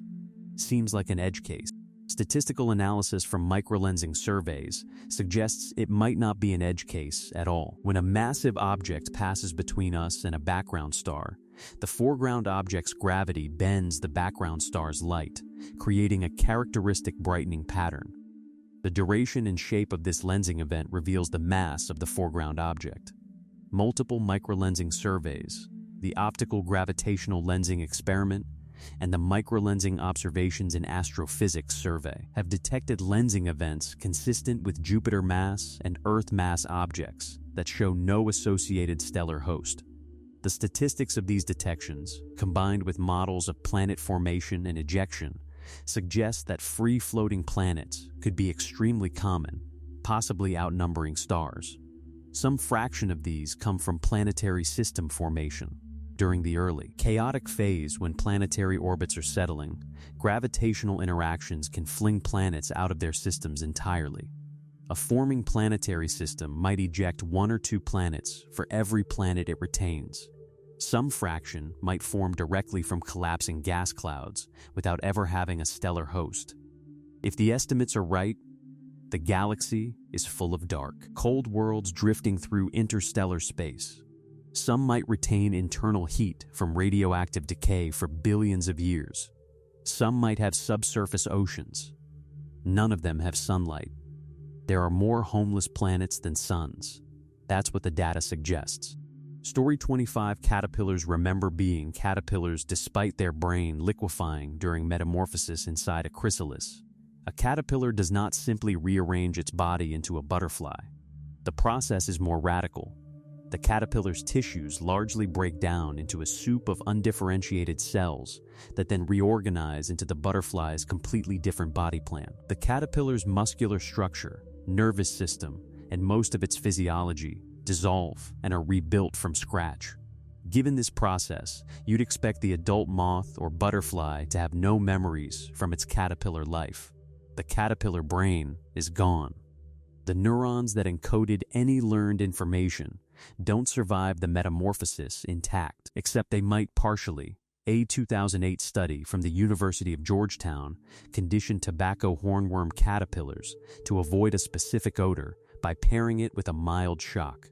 seems like an edge case. Statistical analysis from microlensing surveys suggests it might not be an edge case at all. When a massive object passes between us and a background star, the foreground object's gravity bends the background star's light, creating a characteristic brightening pattern. The duration and shape of this lensing event reveals the mass of the foreground object. Multiple microlensing surveys, the optical gravitational lensing experiment, and the microlensing observations in astrophysics survey have detected lensing events consistent with Jupiter mass and Earth mass objects that show no associated stellar host. The statistics of these detections, combined with models of planet formation and ejection, suggest that free-floating planets could be extremely common, possibly outnumbering stars. Some fraction of these come from planetary system formation. During the early, chaotic phase when planetary orbits are settling, gravitational interactions can fling planets out of their systems entirely. A forming planetary system might eject 1 or 2 planets for every planet it retains. Some fraction might form directly from collapsing gas clouds without ever having a stellar host. If the estimates are right, the galaxy is full of dark, cold worlds drifting through interstellar space. Some might retain internal heat from radioactive decay for billions of years. Some might have subsurface oceans. None of them have sunlight. There are more homeless planets than suns. That's what the data suggests. Story 25, caterpillars remember being caterpillars despite their brain liquefying during metamorphosis inside a chrysalis. A caterpillar does not simply rearrange its body into a butterfly. The process is more radical. The caterpillar's tissues largely break down into a soup of undifferentiated cells that then reorganize into the butterfly's completely different body plan. The caterpillar's muscular structure, nervous system, and most of its physiology dissolve and are rebuilt from scratch. Given this process, you'd expect the adult moth or butterfly to have no memories from its caterpillar life. The caterpillar brain is gone. The neurons that encoded any learned information don't survive the metamorphosis intact, except they might partially. A 2008 study from the University of Georgetown conditioned tobacco hornworm caterpillars to avoid a specific odor by pairing it with a mild shock.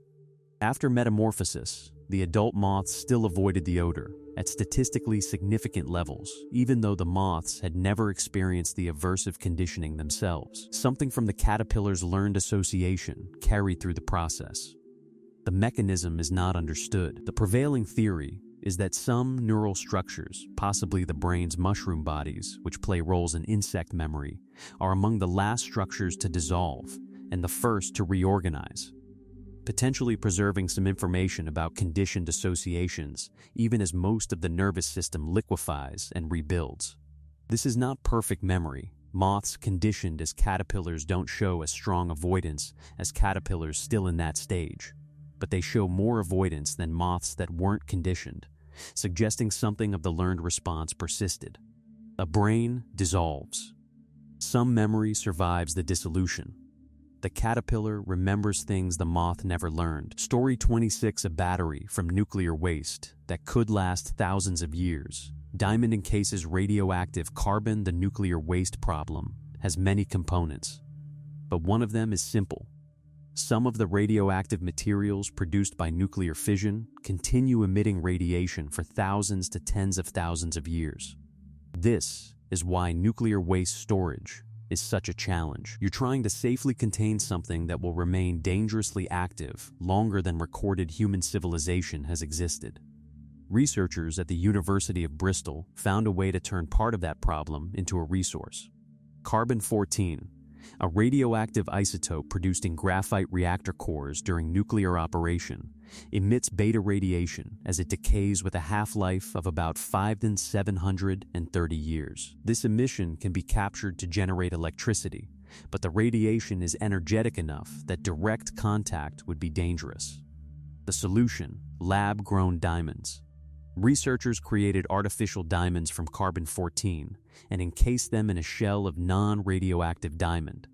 After metamorphosis, the adult moths still avoided the odor at statistically significant levels, even though the moths had never experienced the aversive conditioning themselves. Something from the caterpillar's learned association carried through the process. The mechanism is not understood. The prevailing theory is that some neural structures, possibly the brain's mushroom bodies, which play roles in insect memory, are among the last structures to dissolve and the first to reorganize, potentially preserving some information about conditioned associations, even as most of the nervous system liquefies and rebuilds. This is not perfect memory. Moths conditioned as caterpillars don't show as strong avoidance as caterpillars still in that stage, but they show more avoidance than moths that weren't conditioned, suggesting something of the learned response persisted. A brain dissolves. Some memory survives the dissolution. The caterpillar remembers things the moth never learned. Story 26, a battery from nuclear waste that could last thousands of years. Diamond encases radioactive carbon. The nuclear waste problem has many components, but one of them is simple. Some of the radioactive materials produced by nuclear fission continue emitting radiation for thousands to tens of thousands of years. This is why nuclear waste storage is such a challenge. You're trying to safely contain something that will remain dangerously active longer than recorded human civilization has existed. Researchers at the University of Bristol found a way to turn part of that problem into a resource. Carbon-14, a radioactive isotope produced in graphite reactor cores during nuclear operation, emits beta radiation as it decays with a half-life of about 5,730 years. This emission can be captured to generate electricity, but the radiation is energetic enough that direct contact would be dangerous. The solution: lab-grown diamonds. Researchers created artificial diamonds from carbon-14 and encased them in a shell of non-radioactive diamond.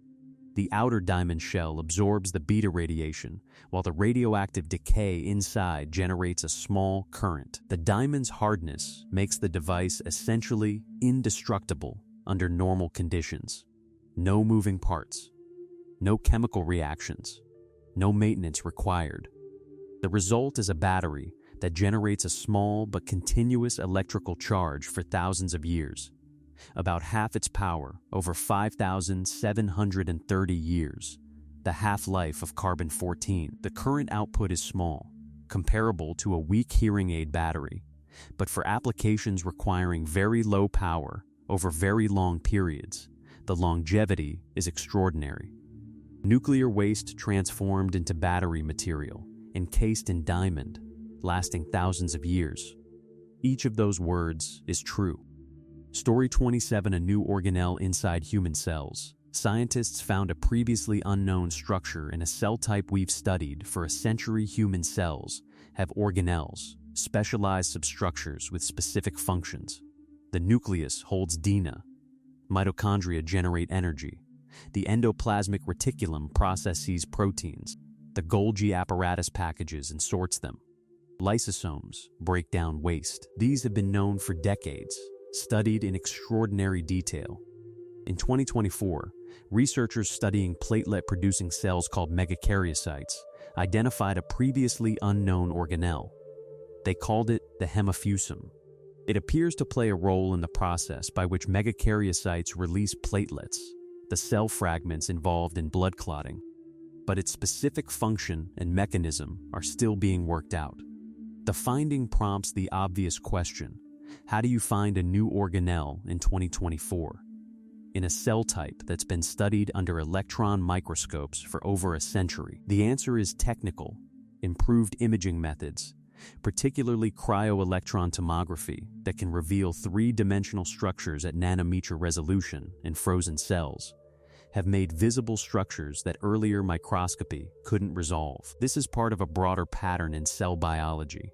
The outer diamond shell absorbs the beta radiation, while the radioactive decay inside generates a small current. The diamond's hardness makes the device essentially indestructible under normal conditions. No moving parts, no chemical reactions, no maintenance required. The result is a battery that generates a small but continuous electrical charge for thousands of years. About half its power, over 5,730 years, the half-life of carbon-14. The current output is small, comparable to a weak hearing aid battery, but for applications requiring very low power over very long periods, the longevity is extraordinary. Nuclear waste transformed into battery material, encased in diamond, lasting thousands of years. Each of those words is true. Story 27, a new organelle inside human cells. Scientists found a previously unknown structure in a cell type we've studied for a century. Human cells have organelles, specialized substructures with specific functions. The nucleus holds DNA. Mitochondria generate energy. The endoplasmic reticulum processes proteins. The Golgi apparatus packages and sorts them. Lysosomes break down waste. These have been known for decades, studied in extraordinary detail. In 2024, researchers studying platelet-producing cells called megakaryocytes identified a previously unknown organelle. They called it the hemafusum. It appears to play a role in the process by which megakaryocytes release platelets, the cell fragments involved in blood clotting. But its specific function and mechanism are still being worked out. The finding prompts the obvious question: how do you find a new organelle in 2024? In a cell type that's been studied under electron microscopes for over a century? The answer is technical, improved imaging methods, particularly cryo-electron tomography that can reveal three-dimensional structures at nanometer resolution in frozen cells, have made visible structures that earlier microscopy couldn't resolve. This is part of a broader pattern in cell biology.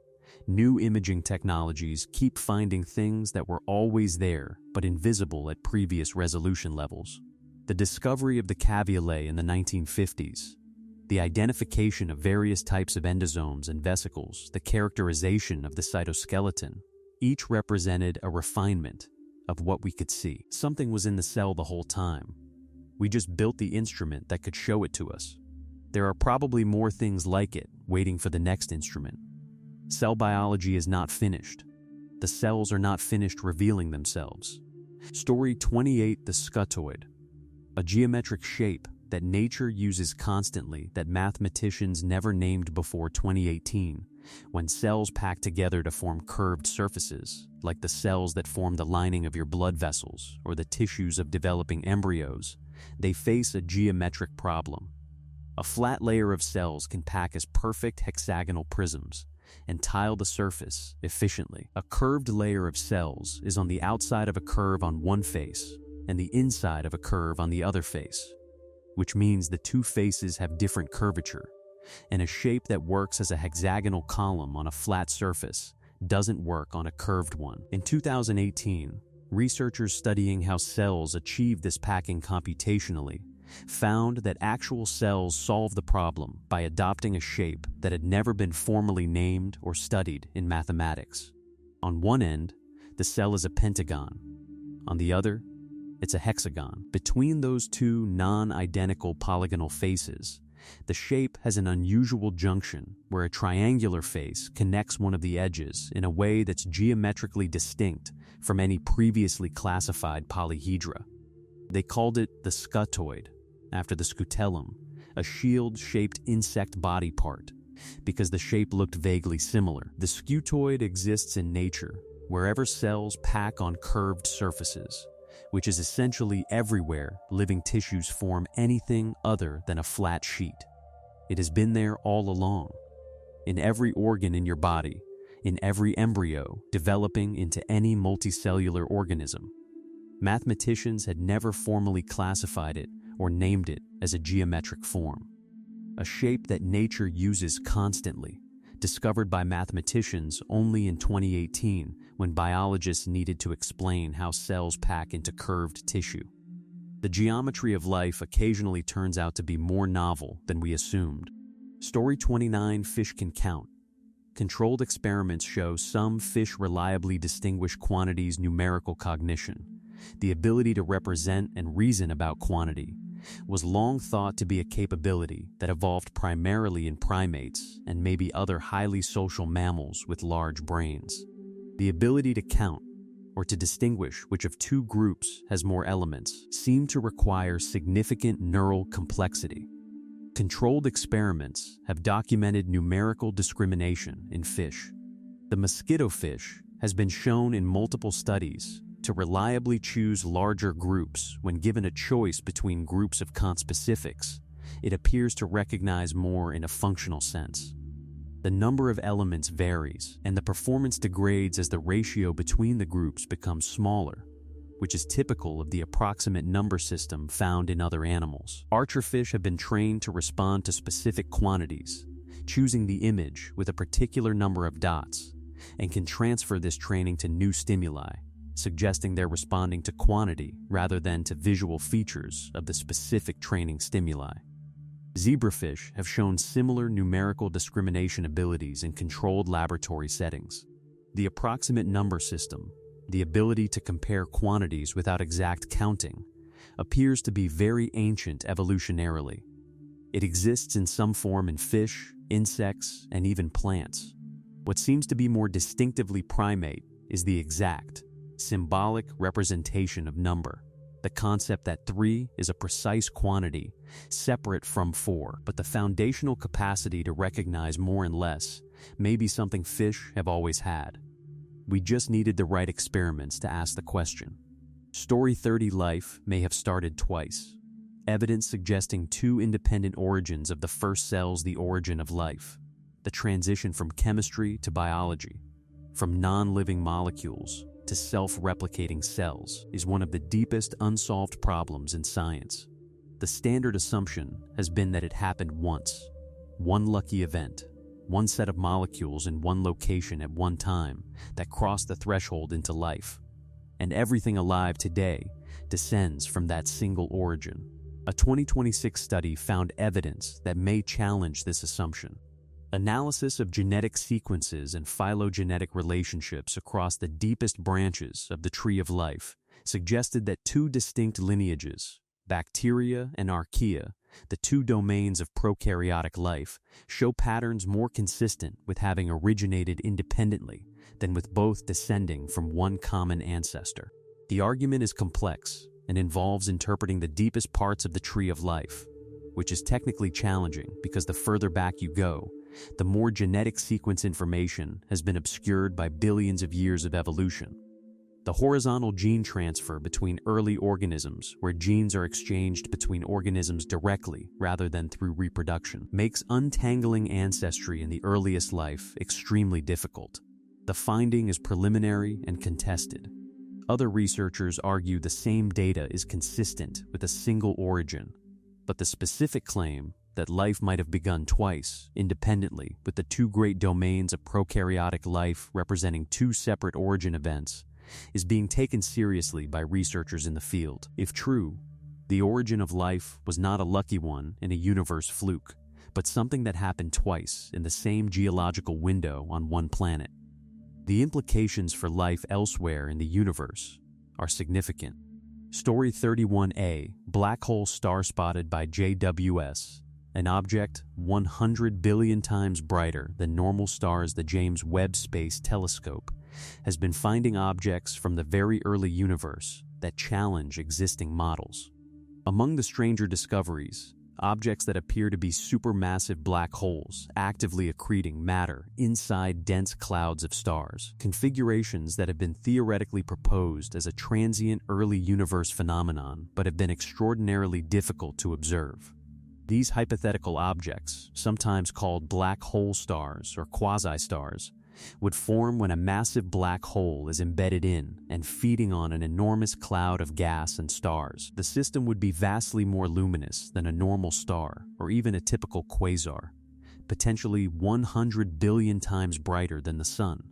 New imaging technologies keep finding things that were always there but invisible at previous resolution levels. The discovery of the caveolae in the 1950s, the identification of various types of endosomes and vesicles, the characterization of the cytoskeleton, each represented a refinement of what we could see. Something was in the cell the whole time. We just built the instrument that could show it to us. There are probably more things like it waiting for the next instrument. Cell biology is not finished. The cells are not finished revealing themselves. Story 28, the scutoid, a geometric shape that nature uses constantly that mathematicians never named before 2018, when cells pack together to form curved surfaces, like the cells that form the lining of your blood vessels or the tissues of developing embryos. They face a geometric problem. A flat layer of cells can pack as perfect hexagonal prisms and tile the surface efficiently. A curved layer of cells is on the outside of a curve on one face and the inside of a curve on the other face, which means the two faces have different curvature, and a shape that works as a hexagonal column on a flat surface doesn't work on a curved one. In 2018, researchers studying how cells achieve this packing computationally found that actual cells solve the problem by adopting a shape that had never been formally named or studied in mathematics. On one end, the cell is a pentagon. On the other, it's a hexagon. Between those two non-identical polygonal faces, the shape has an unusual junction where a triangular face connects one of the edges in a way that's geometrically distinct from any previously classified polyhedra. They called it the scutoid, after the scutellum, a shield-shaped insect body part, because the shape looked vaguely similar. The scutoid exists in nature, wherever cells pack on curved surfaces, which is essentially everywhere living tissues form anything other than a flat sheet. It has been there all along, in every organ in your body, in every embryo developing into any multicellular organism. Mathematicians had never formally classified it or named it as a geometric form, a shape that nature uses constantly, discovered by mathematicians only in 2018 when biologists needed to explain how cells pack into curved tissue. The geometry of life occasionally turns out to be more novel than we assumed. Story 29, fish can count. Controlled experiments show some fish reliably distinguish quantities' numerical cognition. The ability to represent and reason about quantity was long thought to be a capability that evolved primarily in primates and maybe other highly social mammals with large brains. The ability to count, or to distinguish which of two groups has more elements, seemed to require significant neural complexity. Controlled experiments have documented numerical discrimination in fish. The mosquito fish has been shown in multiple studies to reliably choose larger groups when given a choice between groups of conspecifics. It appears to recognize more in a functional sense. The number of elements varies, and the performance degrades as the ratio between the groups becomes smaller, which is typical of the approximate number system found in other animals. Archerfish have been trained to respond to specific quantities, choosing the image with a particular number of dots, and can transfer this training to new stimuli, suggesting they're responding to quantity rather than to visual features of the specific training stimuli. Zebrafish have shown similar numerical discrimination abilities in controlled laboratory settings. The approximate number system, the ability to compare quantities without exact counting, appears to be very ancient evolutionarily. It exists in some form in fish, insects, and even plants. What seems to be more distinctively primate is the exact, symbolic representation of number. The concept that 3 is a precise quantity, separate from 4, but the foundational capacity to recognize more and less may be something fish have always had. We just needed the right experiments to ask the question. Story 30, life may have started twice. Evidence suggesting two independent origins of the first cells, the origin of life. the transition from chemistry to biology, from non-living molecules to self-replicating cells, is one of the deepest unsolved problems in science. The standard assumption has been that it happened once, one lucky event, one set of molecules in one location at one time that crossed the threshold into life. And everything alive today descends from that single origin. A 2026 study found evidence that may challenge this assumption. Analysis of genetic sequences and phylogenetic relationships across the deepest branches of the tree of life suggested that two distinct lineages, bacteria and archaea, the two domains of prokaryotic life, show patterns more consistent with having originated independently than with both descending from one common ancestor. The argument is complex and involves interpreting the deepest parts of the tree of life, which is technically challenging because the further back you go, the more genetic sequence information has been obscured by billions of years of evolution. The horizontal gene transfer between early organisms, where genes are exchanged between organisms directly rather than through reproduction, makes untangling ancestry in the earliest life extremely difficult. The finding is preliminary and contested. Other researchers argue the same data is consistent with a single origin, but the specific claim that life might have begun twice, independently, with the two great domains of prokaryotic life representing two separate origin events, is being taken seriously by researchers in the field. If true, the origin of life was not a lucky one in a universe fluke, but something that happened twice in the same geological window on one planet. The implications for life elsewhere in the universe are significant. Story 31A, Black Hole Star Spotted by JWS, an object 100 billion times brighter than normal stars the James Webb Space Telescope, has been finding objects from the very early universe that challenge existing models. Among the stranger discoveries, objects that appear to be supermassive black holes actively accreting matter inside dense clouds of stars, configurations that have been theoretically proposed as a transient early universe phenomenon but have been extraordinarily difficult to observe. These hypothetical objects, sometimes called black hole stars or quasi-stars, would form when a massive black hole is embedded in and feeding on an enormous cloud of gas and stars. The system would be vastly more luminous than a normal star or even a typical quasar, potentially 100 billion times brighter than the Sun,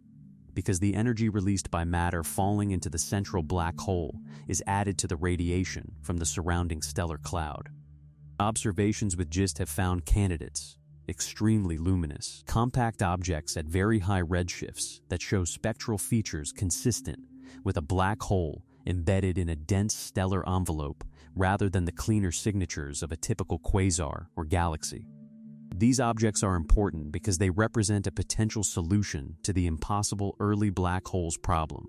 because the energy released by matter falling into the central black hole is added to the radiation from the surrounding stellar cloud. Observations with GIST have found candidates, extremely luminous, compact objects at very high redshifts that show spectral features consistent with a black hole embedded in a dense stellar envelope rather than the cleaner signatures of a typical quasar or galaxy. These objects are important because they represent a potential solution to the impossible early black holes problem.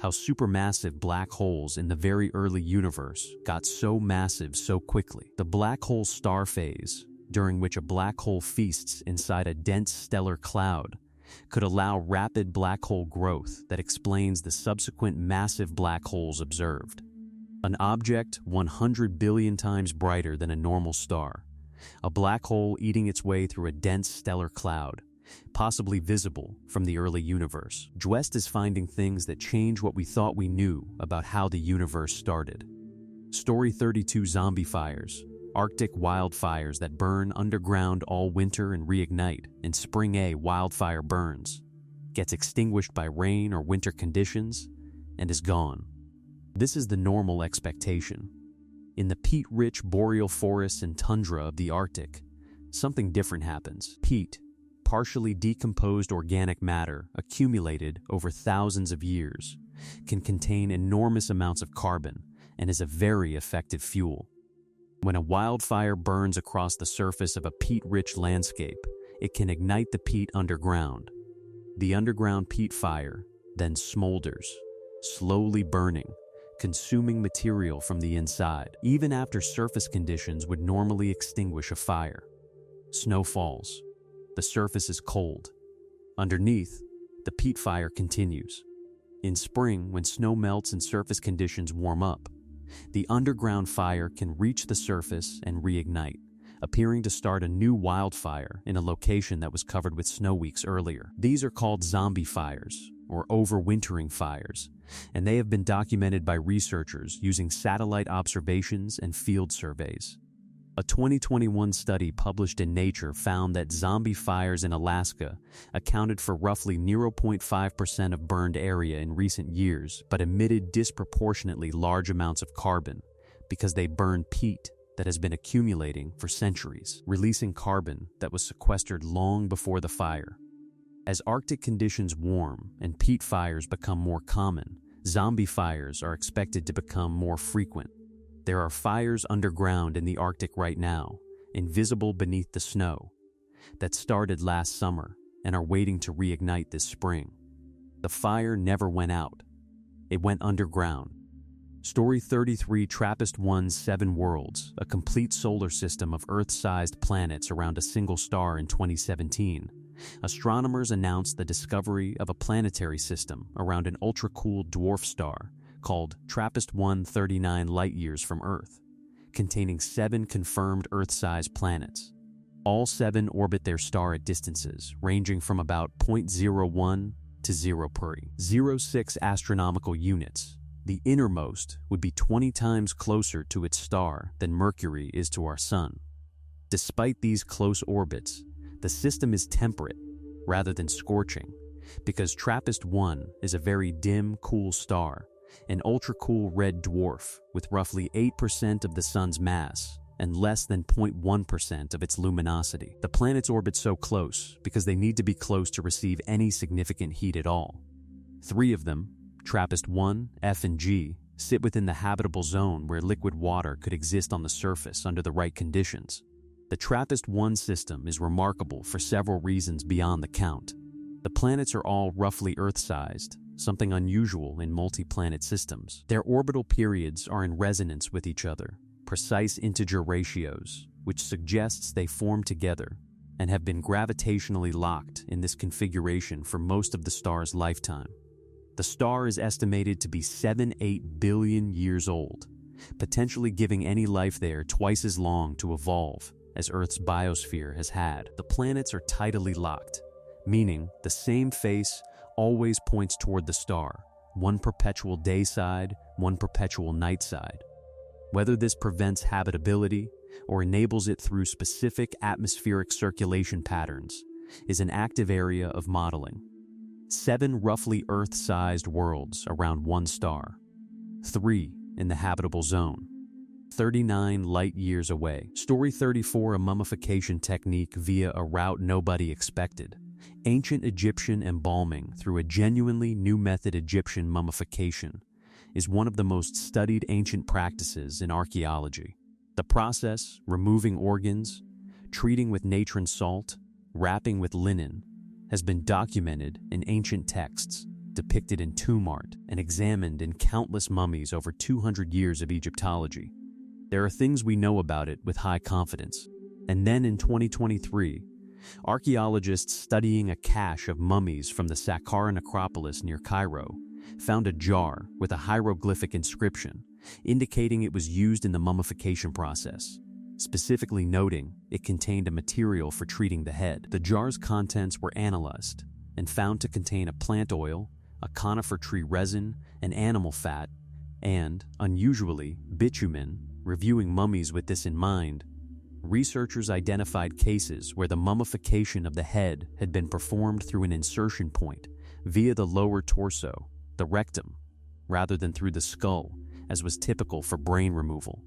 How supermassive black holes in the very early universe got so massive so quickly. The black hole star phase, during which a black hole feasts inside a dense stellar cloud, could allow rapid black hole growth that explains the subsequent massive black holes observed. An object 100 billion times brighter than a normal star, a black hole eating its way through a dense stellar cloud, possibly visible from the early universe. JWEST is finding things that change what we thought we knew about how the universe started. Story 32 Zombie fires, Arctic wildfires that burn underground all winter and reignite. In spring, a wildfire burns, gets extinguished by rain or winter conditions, and is gone. This is the normal expectation. In the peat-rich boreal forests and tundra of the Arctic, something different happens. Peat, partially decomposed organic matter accumulated over thousands of years, can contain enormous amounts of carbon and is a very effective fuel. When a wildfire burns across the surface of a peat-rich landscape, it can ignite the peat underground. The underground peat fire then smolders, slowly burning, consuming material from the inside, even after surface conditions would normally extinguish a fire. Snow falls. The surface is cold. Underneath, the peat fire continues. In spring, when snow melts and surface conditions warm up, the underground fire can reach the surface and reignite, appearing to start a new wildfire in a location that was covered with snow weeks earlier. These are called zombie fires, or overwintering fires, and they have been documented by researchers using satellite observations and field surveys. A 2021 study published in Nature found that zombie fires in Alaska accounted for roughly 0.5% of burned area in recent years, but emitted disproportionately large amounts of carbon because they burn peat that has been accumulating for centuries, releasing carbon that was sequestered long before the fire. As Arctic conditions warm and peat fires become more common, zombie fires are expected to become more frequent. There are fires underground in the Arctic right now, invisible beneath the snow, that started last summer and are waiting to reignite this spring. The fire never went out. It went underground. Story 33: TRAPPIST-1's 7 Worlds, a complete solar system of Earth-sized planets around a single star in 2017. Astronomers announced the discovery of a planetary system around an ultra-cool dwarf star called TRAPPIST-1 39 light-years from Earth, containing 7 confirmed Earth-sized planets. All 7 orbit their star at distances ranging from about 0.01 to 0.06 astronomical units. The innermost would be 20 times closer to its star than Mercury is to our Sun. Despite these close orbits, the system is temperate rather than scorching because TRAPPIST-1 is a very dim, cool star, an ultra-cool red dwarf with roughly 8% of the Sun's mass and less than 0.1% of its luminosity. The planets orbit so close because they need to be close to receive any significant heat at all. 3 of them, TRAPPIST-1, F, and G, sit within the habitable zone where liquid water could exist on the surface under the right conditions. The TRAPPIST-1 system is remarkable for several reasons beyond the count. The planets are all roughly Earth-sized, something unusual in multi-planet systems. Their orbital periods are in resonance with each other, precise integer ratios, which suggests they form together and have been gravitationally locked in this configuration for most of the star's lifetime. The star is estimated to be 7-8 billion years old, potentially giving any life there twice as long to evolve as Earth's biosphere has had. The planets are tidally locked, meaning the same face always points toward the star, one perpetual day side, one perpetual night side. Whether this prevents habitability or enables it through specific atmospheric circulation patterns is an active area of modeling. 7 roughly Earth-sized worlds around one star, 3 in the habitable zone, 39 light-years away. Story 34: a mummification technique via a route nobody expected. Ancient Egyptian embalming through a genuinely new method. Egyptian mummification is one of the most studied ancient practices in archaeology. The process, removing organs, treating with natron salt, wrapping with linen, has been documented in ancient texts, depicted in tomb art, and examined in countless mummies over 200 years of Egyptology. There are things we know about it with high confidence. And then in 2023, archaeologists studying a cache of mummies from the Saqqara necropolis near Cairo found a jar with a hieroglyphic inscription indicating it was used in the mummification process, specifically noting it contained a material for treating the head. The jar's contents were analyzed and found to contain a plant oil, a conifer tree resin, an animal fat, and, unusually, bitumen. Reviewing mummies with this in mind, researchers identified cases where the mummification of the head had been performed through an insertion point via the lower torso, the rectum, rather than through the skull, as was typical for brain removal.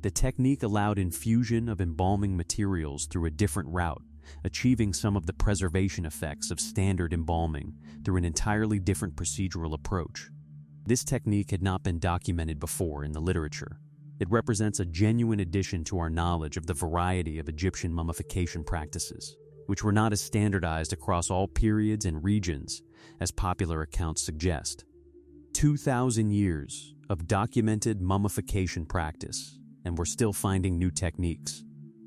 The technique allowed infusion of embalming materials through a different route, achieving some of the preservation effects of standard embalming through an entirely different procedural approach. This technique had not been documented before in the literature. It represents a genuine addition to our knowledge of the variety of Egyptian mummification practices, which were not as standardized across all periods and regions as popular accounts suggest. 2,000 years of documented mummification practice, and we're still finding new techniques.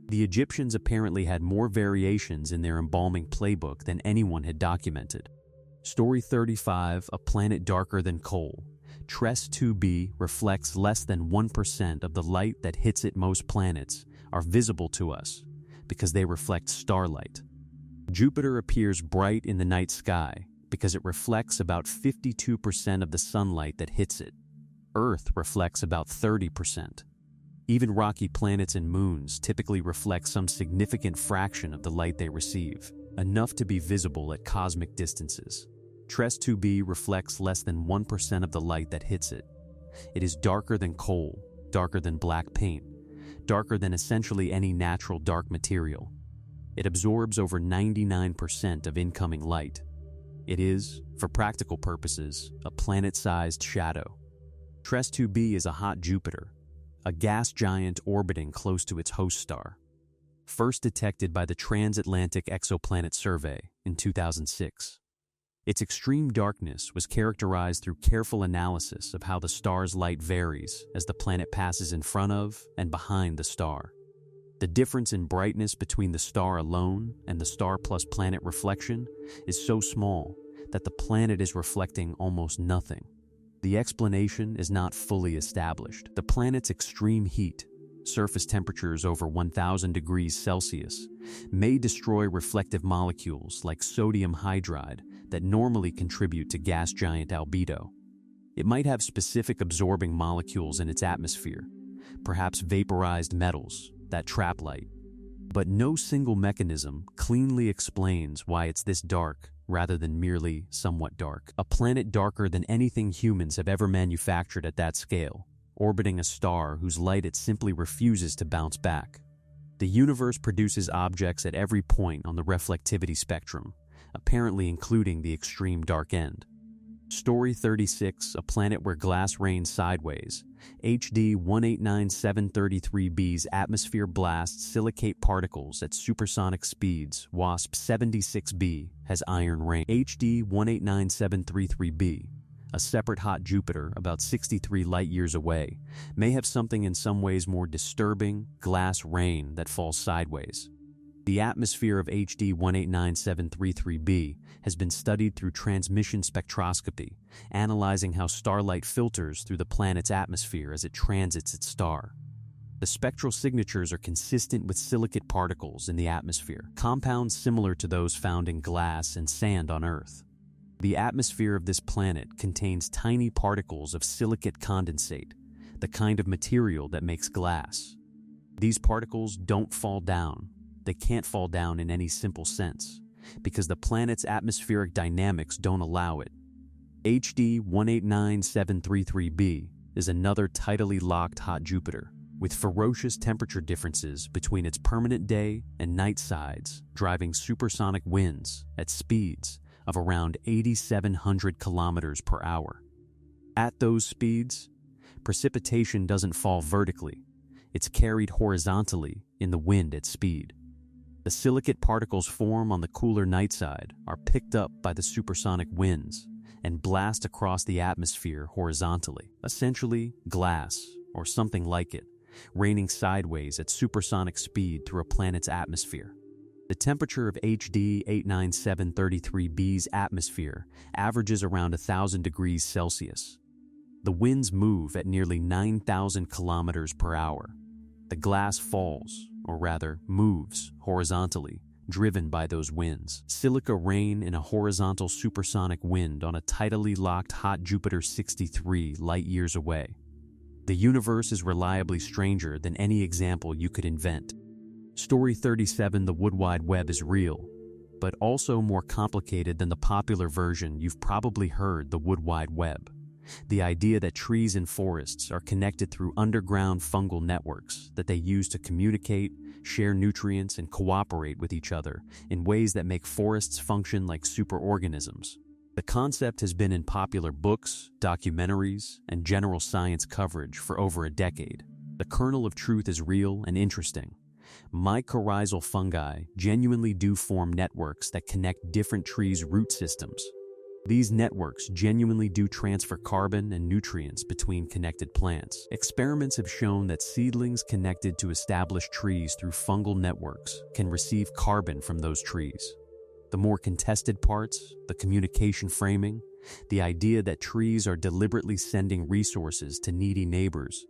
The Egyptians apparently had more variations in their embalming playbook than anyone had documented. Story 35: a planet darker than coal. TRES 2b reflects less than 1% of the light that hits it. Most planets are visible to us because they reflect starlight. Jupiter appears bright in the night sky because it reflects about 52% of the sunlight that hits it. Earth reflects about 30%. Even rocky planets and moons typically reflect some significant fraction of the light they receive, enough to be visible at cosmic distances. TRES 2b reflects less than 1% of the light that hits it. It is darker than coal, darker than black paint, darker than essentially any natural dark material. It absorbs over 99% of incoming light. It is, for practical purposes, a planet-sized shadow. TRES 2b is a hot Jupiter, a gas giant orbiting close to its host star. First detected by the Transatlantic Exoplanet Survey in 2006. Its extreme darkness was characterized through careful analysis of how the star's light varies as the planet passes in front of and behind the star. The difference in brightness between the star alone and the star plus planet reflection is so small that the planet is reflecting almost nothing. The explanation is not fully established. The planet's extreme heat, surface temperatures over 1,000 degrees Celsius, may destroy reflective molecules like sodium hydride that normally contribute to gas giant albedo. It might have specific absorbing molecules in its atmosphere, perhaps vaporized metals that trap light. But no single mechanism cleanly explains why it's this dark rather than merely somewhat dark. A planet darker than anything humans have ever manufactured at that scale, orbiting a star whose light it simply refuses to bounce back. The universe produces objects at every point on the reflectivity spectrum, apparently including the extreme dark end. Story 36, a planet where glass rains sideways. HD 189733b's atmosphere blasts silicate particles at supersonic speeds. WASP 76b has iron rain. HD 189733b, a separate hot Jupiter about 63 light-years away, may have something in some ways more disturbing, glass rain that falls sideways. The atmosphere of HD 189733b has been studied through transmission spectroscopy, analyzing how starlight filters through the planet's atmosphere as it transits its star. The spectral signatures are consistent with silicate particles in the atmosphere, compounds similar to those found in glass and sand on Earth. The atmosphere of this planet contains tiny particles of silicate condensate, the kind of material that makes glass. These particles don't fall down. They can't fall down in any simple sense, because the planet's atmospheric dynamics don't allow it. HD 189733b is another tidally locked hot Jupiter, with ferocious temperature differences between its permanent day and night sides, driving supersonic winds at speeds of around 8,700 kilometers per hour. At those speeds, precipitation doesn't fall vertically, it's carried horizontally in the wind at speed. The silicate particles form on the cooler night side, are picked up by the supersonic winds, and blast across the atmosphere horizontally, essentially glass, or something like it, raining sideways at supersonic speed through a planet's atmosphere. The temperature of HD 89733b's atmosphere averages around 1,000 degrees Celsius. The winds move at nearly 9,000 kilometers per hour. The glass falls, or rather moves, horizontally, driven by those winds. Silica rain in a horizontal supersonic wind on a tidally locked hot Jupiter 63 light-years away. The universe is reliably stranger than any example you could invent. Story 37, the Wood Wide Web is real, but also more complicated than the popular version you've probably heard, the Wood Wide Web. The idea that trees and forests are connected through underground fungal networks that they use to communicate, share nutrients, and cooperate with each other in ways that make forests function like superorganisms. The concept has been in popular books, documentaries, and general science coverage for over a decade. The kernel of truth is real and interesting. Mycorrhizal fungi genuinely do form networks that connect different trees' root systems. These networks genuinely do transfer carbon and nutrients between connected plants. Experiments have shown that seedlings connected to established trees through fungal networks can receive carbon from those trees. The more contested parts, the communication framing, the idea that trees are deliberately sending resources to needy neighbors,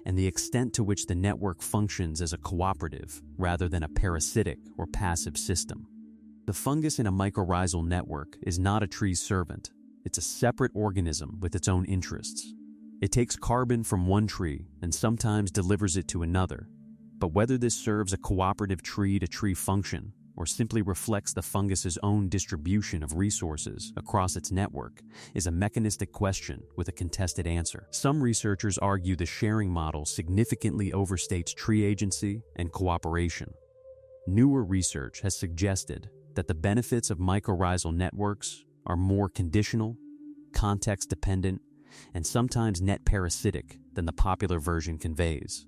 and the extent to which the network functions as a cooperative rather than a parasitic or passive system. The fungus in a mycorrhizal network is not a tree's servant. It's a separate organism with its own interests. It takes carbon from one tree and sometimes delivers it to another. But whether this serves a cooperative tree-to-tree function or simply reflects the fungus's own distribution of resources across its network is a mechanistic question with a contested answer. Some researchers argue the sharing model significantly overstates tree agency and cooperation. Newer research has suggested that the benefits of mycorrhizal networks are more conditional, context-dependent, and sometimes net parasitic than the popular version conveys.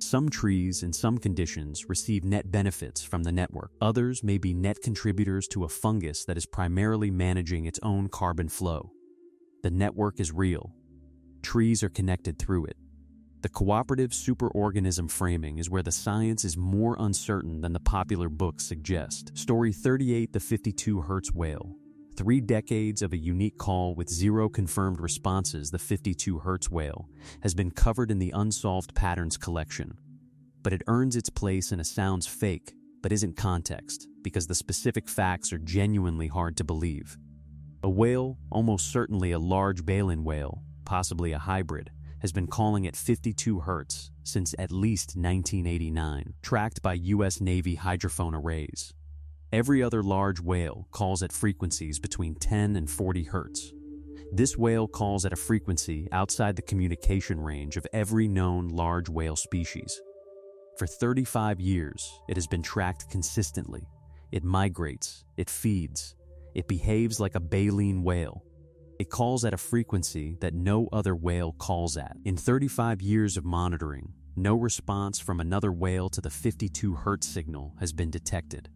Some trees, in some conditions, receive net benefits from the network. Others may be net contributors to a fungus that is primarily managing its own carbon flow. The network is real. Trees are connected through it. The cooperative superorganism framing is where the science is more uncertain than the popular books suggest. Story 38, the 52 Hz whale. 3 decades of a unique call with 0 confirmed responses, the 52 Hz whale has been covered in the Unsolved Patterns collection. But it earns its place in a sounds fake, but isn't context, because the specific facts are genuinely hard to believe. A whale, almost certainly a large baleen whale, possibly a hybrid, has been calling at 52 Hz since at least 1989, tracked by U.S. Navy hydrophone arrays. Every other large whale calls at frequencies between 10 and 40 Hz. This whale calls at a frequency outside the communication range of every known large whale species. For 35 years, it has been tracked consistently. It migrates, it feeds, it behaves like a baleen whale. It calls at a frequency that no other whale calls at. In 35 years of monitoring, no response from another whale to the 52 Hz signal has been detected.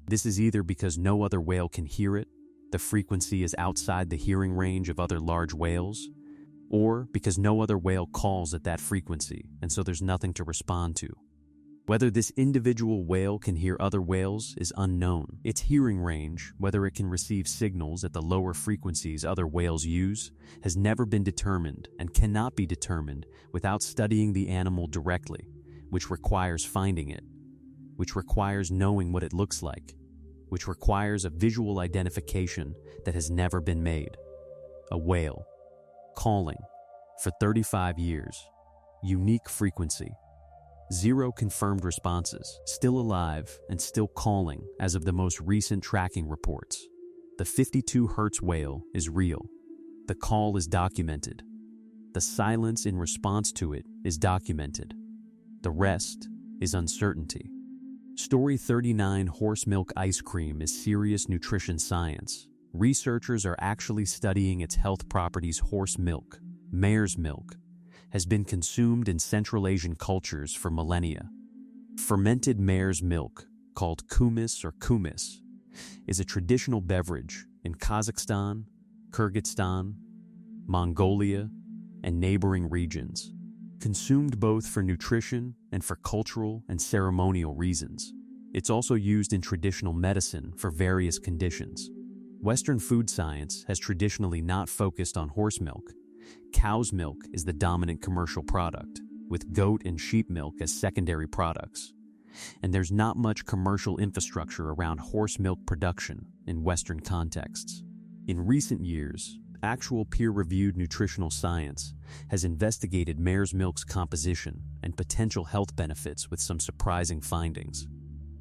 This is either because no other whale can hear it, the frequency is outside the hearing range of other large whales, or because no other whale calls at that frequency, and so there's nothing to respond to. Whether this individual whale can hear other whales is unknown. Its hearing range, whether it can receive signals at the lower frequencies other whales use, has never been determined and cannot be determined without studying the animal directly, which requires finding it, which requires knowing what it looks like, which requires a visual identification that has never been made. A whale, calling, for 35 years, unique frequency, 0 confirmed responses, still alive and still calling as of the most recent tracking reports. The 52 Hz whale is real. The call is documented. The silence in response to it is documented. The rest is uncertainty. Story 39, horse milk ice cream is serious nutrition science. Researchers are actually studying its health properties. Horse milk, mare's milk, has been consumed in Central Asian cultures for millennia. Fermented mare's milk, called kumis or kumis, is a traditional beverage in Kazakhstan, Kyrgyzstan, Mongolia, and neighboring regions, consumed both for nutrition and for cultural and ceremonial reasons. It's also used in traditional medicine for various conditions. Western food science has traditionally not focused on horse milk. Cow's milk is the dominant commercial product, with goat and sheep milk as secondary products. And there's not much commercial infrastructure around horse milk production in Western contexts. In recent years, actual peer-reviewed nutritional science has investigated mare's milk's composition and potential health benefits with some surprising findings.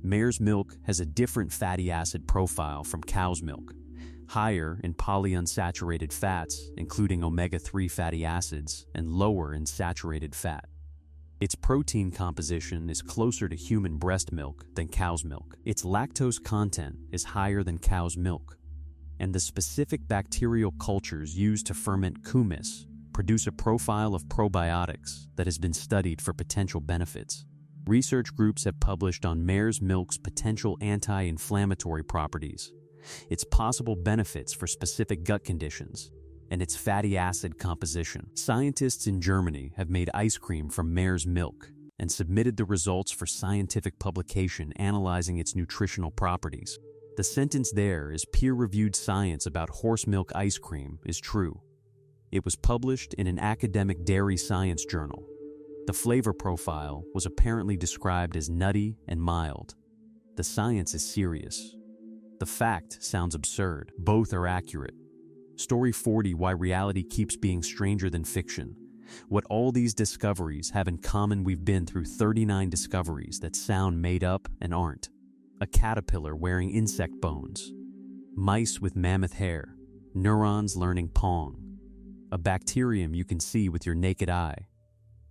Mare's milk has a different fatty acid profile from cow's milk, higher in polyunsaturated fats, including omega-3 fatty acids, and lower in saturated fat. Its protein composition is closer to human breast milk than cow's milk. Its lactose content is higher than cow's milk. And the specific bacterial cultures used to ferment kumis produce a profile of probiotics that has been studied for potential benefits. Research groups have published on mare's milk's potential anti-inflammatory properties, its possible benefits for specific gut conditions, and its fatty acid composition. Scientists in Germany have made ice cream from mare's milk and submitted the results for scientific publication analyzing its nutritional properties. The sentence there is peer-reviewed science about horse milk ice cream is true. It was published in an academic dairy science journal. The flavor profile was apparently described as nutty and mild. The science is serious. The fact sounds absurd. Both are accurate. Story 40: Why reality keeps being stranger than fiction. What all these discoveries have in common: we've been through 39 discoveries that sound made up and aren't. A caterpillar wearing insect bones. Mice with mammoth hair. Neurons learning Pong. A bacterium you can see with your naked eye.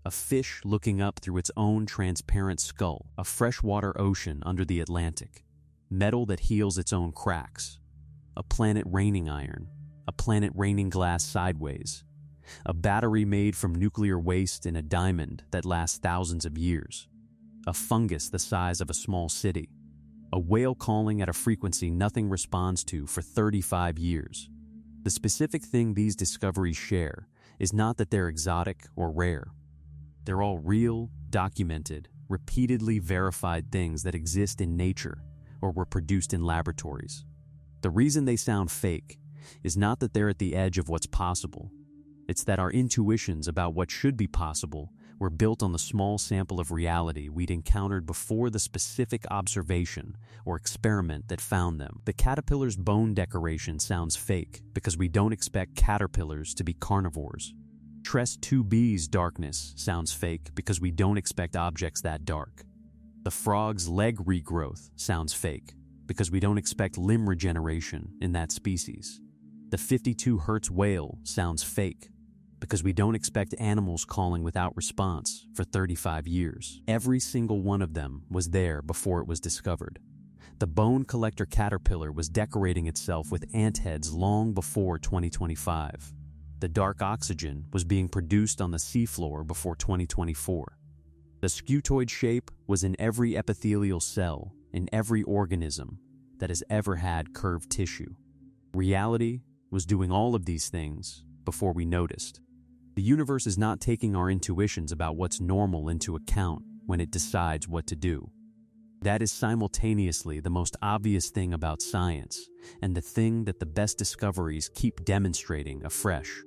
A fish looking up through its own transparent skull. A freshwater ocean under the Atlantic. Metal that heals its own cracks. A planet raining iron. A planet raining glass sideways. A battery made from nuclear waste in a diamond that lasts thousands of years. A fungus the size of a small city. A whale calling at a frequency nothing responds to for 35 years. The specific thing these discoveries share is not that they're exotic or rare. They're all real, documented, repeatedly verified things that exist in nature or were produced in laboratories. The reason they sound fake is not that they're at the edge of what's possible. It's that our intuitions about what should be possible were built on the small sample of reality we'd encountered before the specific observation or experiment that found them. The caterpillar's bone decoration sounds fake because we don't expect caterpillars to be carnivores. Tress 2B's darkness sounds fake because we don't expect objects that dark. The frog's leg regrowth sounds fake because we don't expect limb regeneration in that species. The 52 Hz whale sounds fake because we don't expect animals calling without response for 35 years. Every single one of them was there before it was discovered. The bone collector caterpillar was decorating itself with ant heads long before 2025. The dark oxygen was being produced on the seafloor before 2024. The scutoid shape was in every epithelial cell in every organism that has ever had curved tissue. Reality was doing all of these things before we noticed. The universe is not taking our intuitions about what's normal into account when it decides what to do. That is simultaneously the most obvious thing about science and the thing that the best discoveries keep demonstrating afresh.